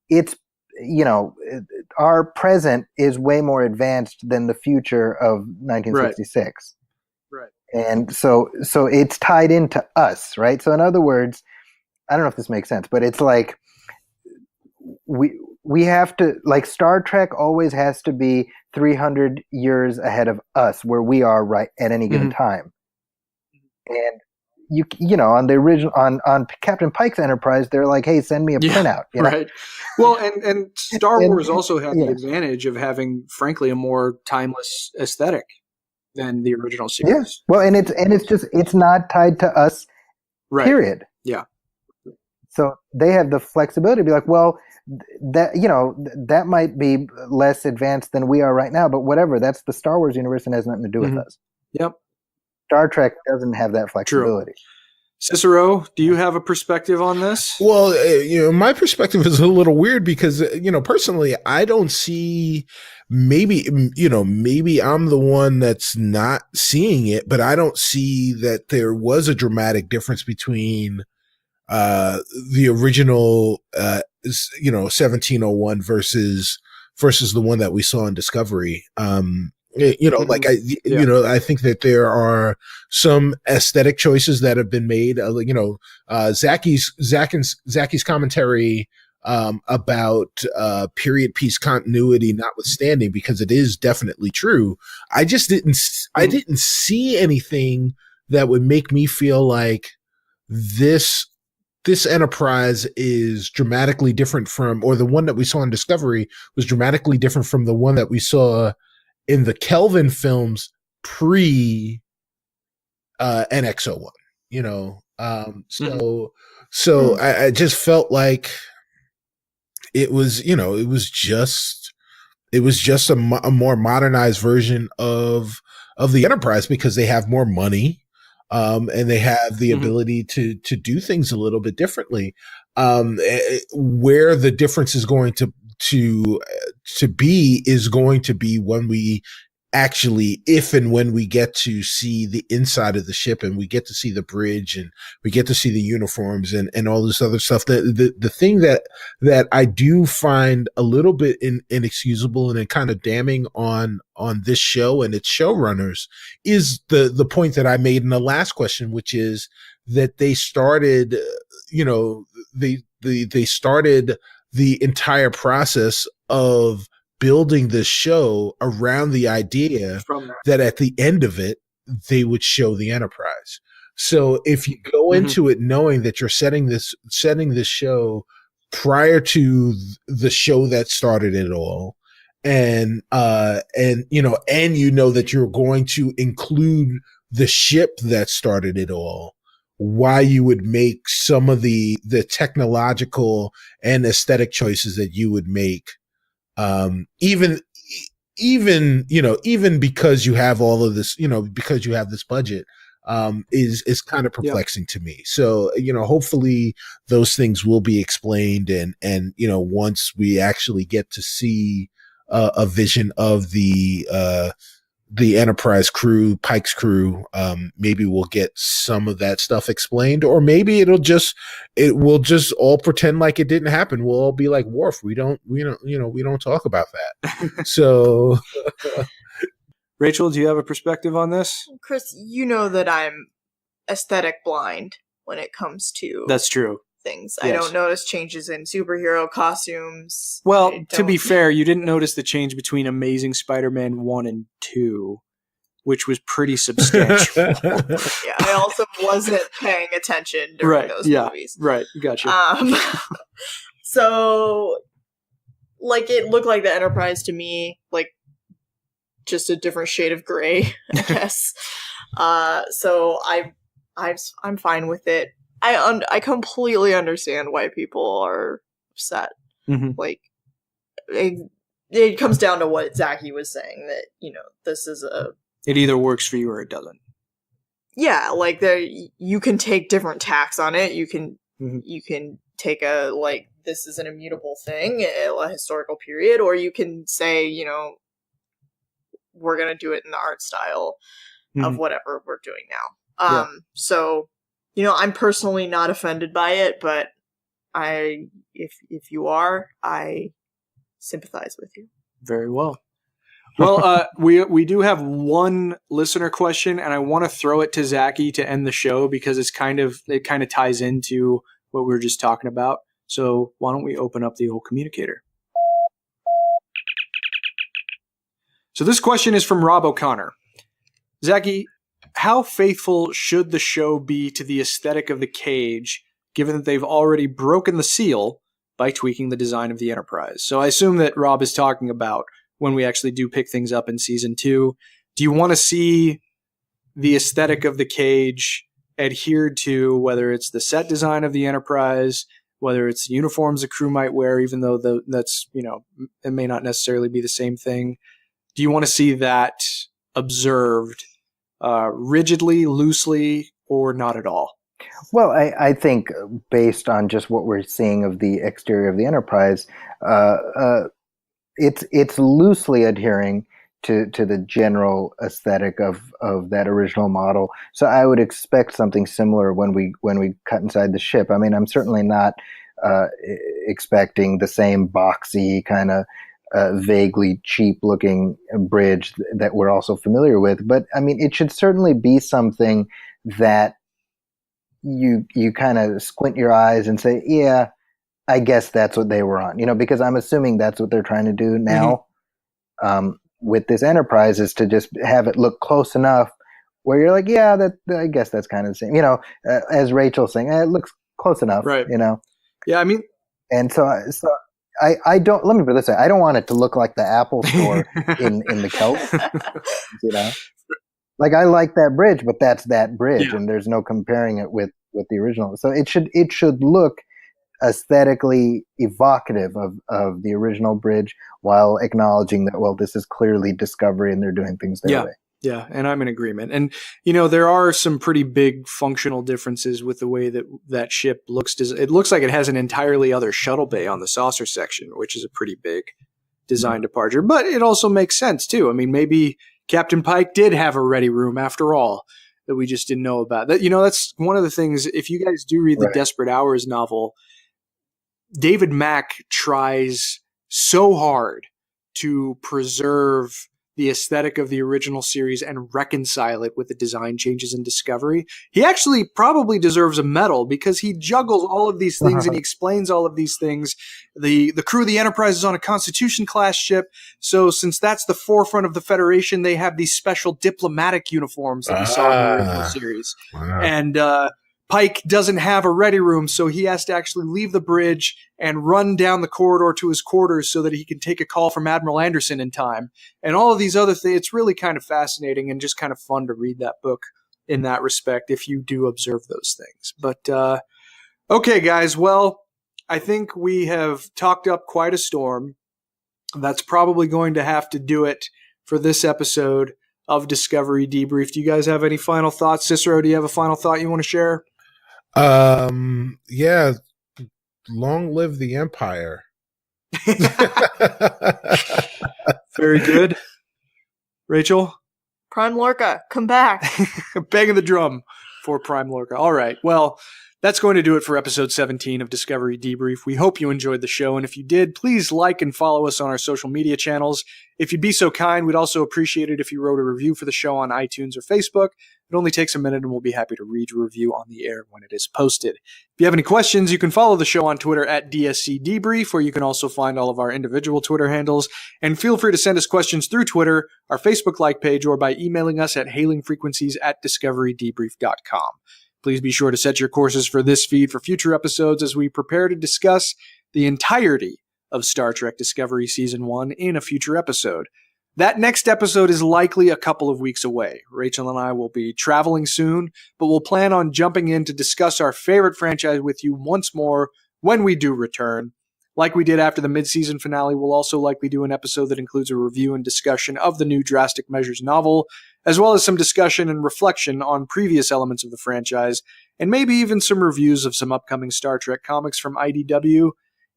it's, our present is way more advanced than the future of 1966. Right. And so it's tied into us, right? So in other words, I don't know if this makes sense, but it's like we have to, like, Star Trek always has to be 300 years ahead of us where we are right at any given time. And on the original on Captain Pike's Enterprise, they're like, hey, send me a printout. Right. Well, and Star Wars also had the advantage of having, frankly, a more timeless aesthetic than the original series. Yeah. Well, and it's not tied to us. Right. Period. Yeah. So they have the flexibility to be like, well, that might be less advanced than we are right now, but whatever. That's the Star Wars universe and has nothing to do with us. Yep. Star Trek doesn't have that flexibility. True. Cicero, do you have a perspective on this? Well, my perspective is a little weird because, personally, I don't see, maybe I'm the one that's not seeing it, but I don't see that there was a dramatic difference between the original, 1701 versus the one that we saw in Discovery. I think that there are some aesthetic choices that have been made. Zaki's commentary about period piece continuity notwithstanding, because it is definitely true. I didn't see anything that would make me feel like this this Enterprise is dramatically different from, or the one that we saw in Discovery was dramatically different from the one that we saw in the Kelvin films pre NX-01, you know? So I just felt like it was, you know, it was just a more modernized version of the Enterprise, because they have more money. And they have the ability to do things a little bit differently. Where the difference is going to be is going to be when we actually, if and when we get to see the inside of the ship, and we get to see the bridge, and we get to see the uniforms and all this other stuff. The thing that I do find a little bit inexcusable and kind of damning on this show and its showrunners is the point that I made in the last question, which is that they started, you know, they started the entire process of building this show around the idea that at the end of it, they would show the Enterprise. So if you go into it knowing that you're setting this show prior to the show that started it all, and you know that you're going to include the ship that started it all, why you would make some of the technological and aesthetic choices that you would make, even because you have all of this, you know, because you have this budget, is kind of perplexing to me. So, you know, hopefully those things will be explained, and you know, once we actually get to see a vision of the Enterprise crew, Pike's crew, maybe we'll get some of that stuff explained, or maybe it will just all pretend like it didn't happen. We'll all be like, Worf, we don't talk about that. So Rachel, do you have a perspective on this? Chris, you know that I'm aesthetic blind when it comes to That's true. things. Yes. I don't notice changes in superhero costumes. Well, to be fair, you didn't notice the change between Amazing Spider-Man 1 and 2, which was pretty substantial. Yeah, I also wasn't paying attention during those movies. Right, gotcha. So, like, it looked like the Enterprise to me, like, just a different shade of gray, I guess. So I'm fine with it. I completely understand why people are upset. Like, it comes down to what Zaki was saying, that, you know, this is it either works for you or it doesn't. Yeah, like, you can take different tacks on it. You can take this is an immutable thing, a historical period, or you can say, you know, we're going to do it in the art style of whatever we're doing now. So, you know, I'm personally not offended by it, but if you are, I sympathize with you. Very well. Well, we do have one listener question, and I want to throw it to Zaki to end the show because it kind of ties into what we were just talking about. So why don't we open up the old communicator? So this question is from Rob O'Connor. Zaki, how faithful should the show be to the aesthetic of the cage, given that they've already broken the seal by tweaking the design of the Enterprise? So I assume that Rob is talking about when we actually do pick things up in season 2. Do you want to see the aesthetic of the cage adhered to, whether it's the set design of the Enterprise, whether it's the uniforms the crew might wear, even though that's, you know, it may not necessarily be the same thing? Do you want to see that observed rigidly, loosely, or not at all? Well, I think based on just what we're seeing of the exterior of the Enterprise, it's loosely adhering to the general aesthetic of that original model. So I would expect something similar when we cut inside the ship. I mean, I'm certainly not expecting the same boxy kind of vaguely cheap-looking bridge that we're also familiar with. But I mean, it should certainly be something that you kind of squint your eyes and say, yeah, I guess that's what they were on, you know, because I'm assuming that's what they're trying to do now with this Enterprise, is to just have it look close enough where you're like, yeah, I guess that's kind of the same. You know, as Rachel's saying, it looks close enough, Right. you know. Yeah, I mean, And so I don't. Let me put it this way: I don't want it to look like the Apple Store in the Celts, you know. Like, I like that bridge, but that's that bridge, and there's no comparing it with the original. So it should look aesthetically evocative of the original bridge, while acknowledging that, well, this is clearly Discovery and they're doing things their way. Yeah, and I'm in agreement. And, you know, there are some pretty big functional differences with the way that ship looks. It looks like it has an entirely other shuttle bay on the saucer section, which is a pretty big design departure. But it also makes sense, too. I mean, maybe Captain Pike did have a ready room after all that we just didn't know about. That, you know, that's one of the things. If you guys do read the Desperate Hours novel, David Mack tries so hard to preserve the aesthetic of the original series and reconcile it with the design changes in Discovery. He actually probably deserves a medal because he juggles all of these things and he explains all of these things. The crew of the Enterprise is on a Constitution-class ship, so since that's the forefront of the Federation, they have these special diplomatic uniforms that we saw in the original series. And Pike doesn't have a ready room, so he has to actually leave the bridge and run down the corridor to his quarters so that he can take a call from Admiral Anderson in time. And all of these other things. It's really kind of fascinating and just kind of fun to read that book in that respect if you do observe those things. But, okay, guys, well, I think we have talked up quite a storm. That's probably going to have to do it for this episode of Discovery Debrief. Do you guys have any final thoughts? Cicero, do you have a final thought you want to share? Yeah, long live the Empire. Very good. Rachel? Prime Lorca, come back. Banging the drum for Prime Lorca. All right. Well, that's going to do it for episode 17 of Discovery Debrief. We hope you enjoyed the show, and if you did, please like and follow us on our social media channels. If you'd be so kind, we'd also appreciate it if you wrote a review for the show on iTunes or Facebook. It only takes a minute, and we'll be happy to read your review on the air when it is posted. If you have any questions, you can follow the show on Twitter at DSC Debrief, where you can also find all of our individual Twitter handles. And feel free to send us questions through Twitter, our Facebook like page, or by emailing us at hailingfrequencies@discoverydebrief.com. Please be sure to set your courses for this feed for future episodes as we prepare to discuss the entirety of Star Trek Discovery Season 1 in a future episode. That next episode is likely a couple of weeks away. Rachel and I will be traveling soon, but we'll plan on jumping in to discuss our favorite franchise with you once more when we do return. Like we did after the mid-season finale, we'll also likely do an episode that includes a review and discussion of the new Drastic Measures novel, as well as some discussion and reflection on previous elements of the franchise, and maybe even some reviews of some upcoming Star Trek comics from IDW,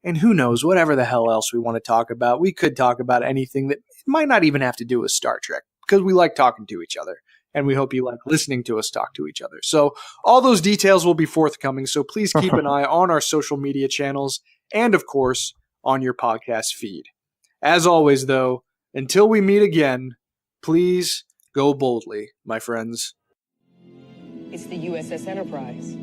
and who knows, whatever the hell else we want to talk about. We could talk about anything that might not even have to do with Star Trek, because we like talking to each other, and we hope you like listening to us talk to each other. So all those details will be forthcoming, so please keep an eye on our social media channels, and of course, on your podcast feed. As always, though, until we meet again, please go boldly, my friends. It's the USS Enterprise.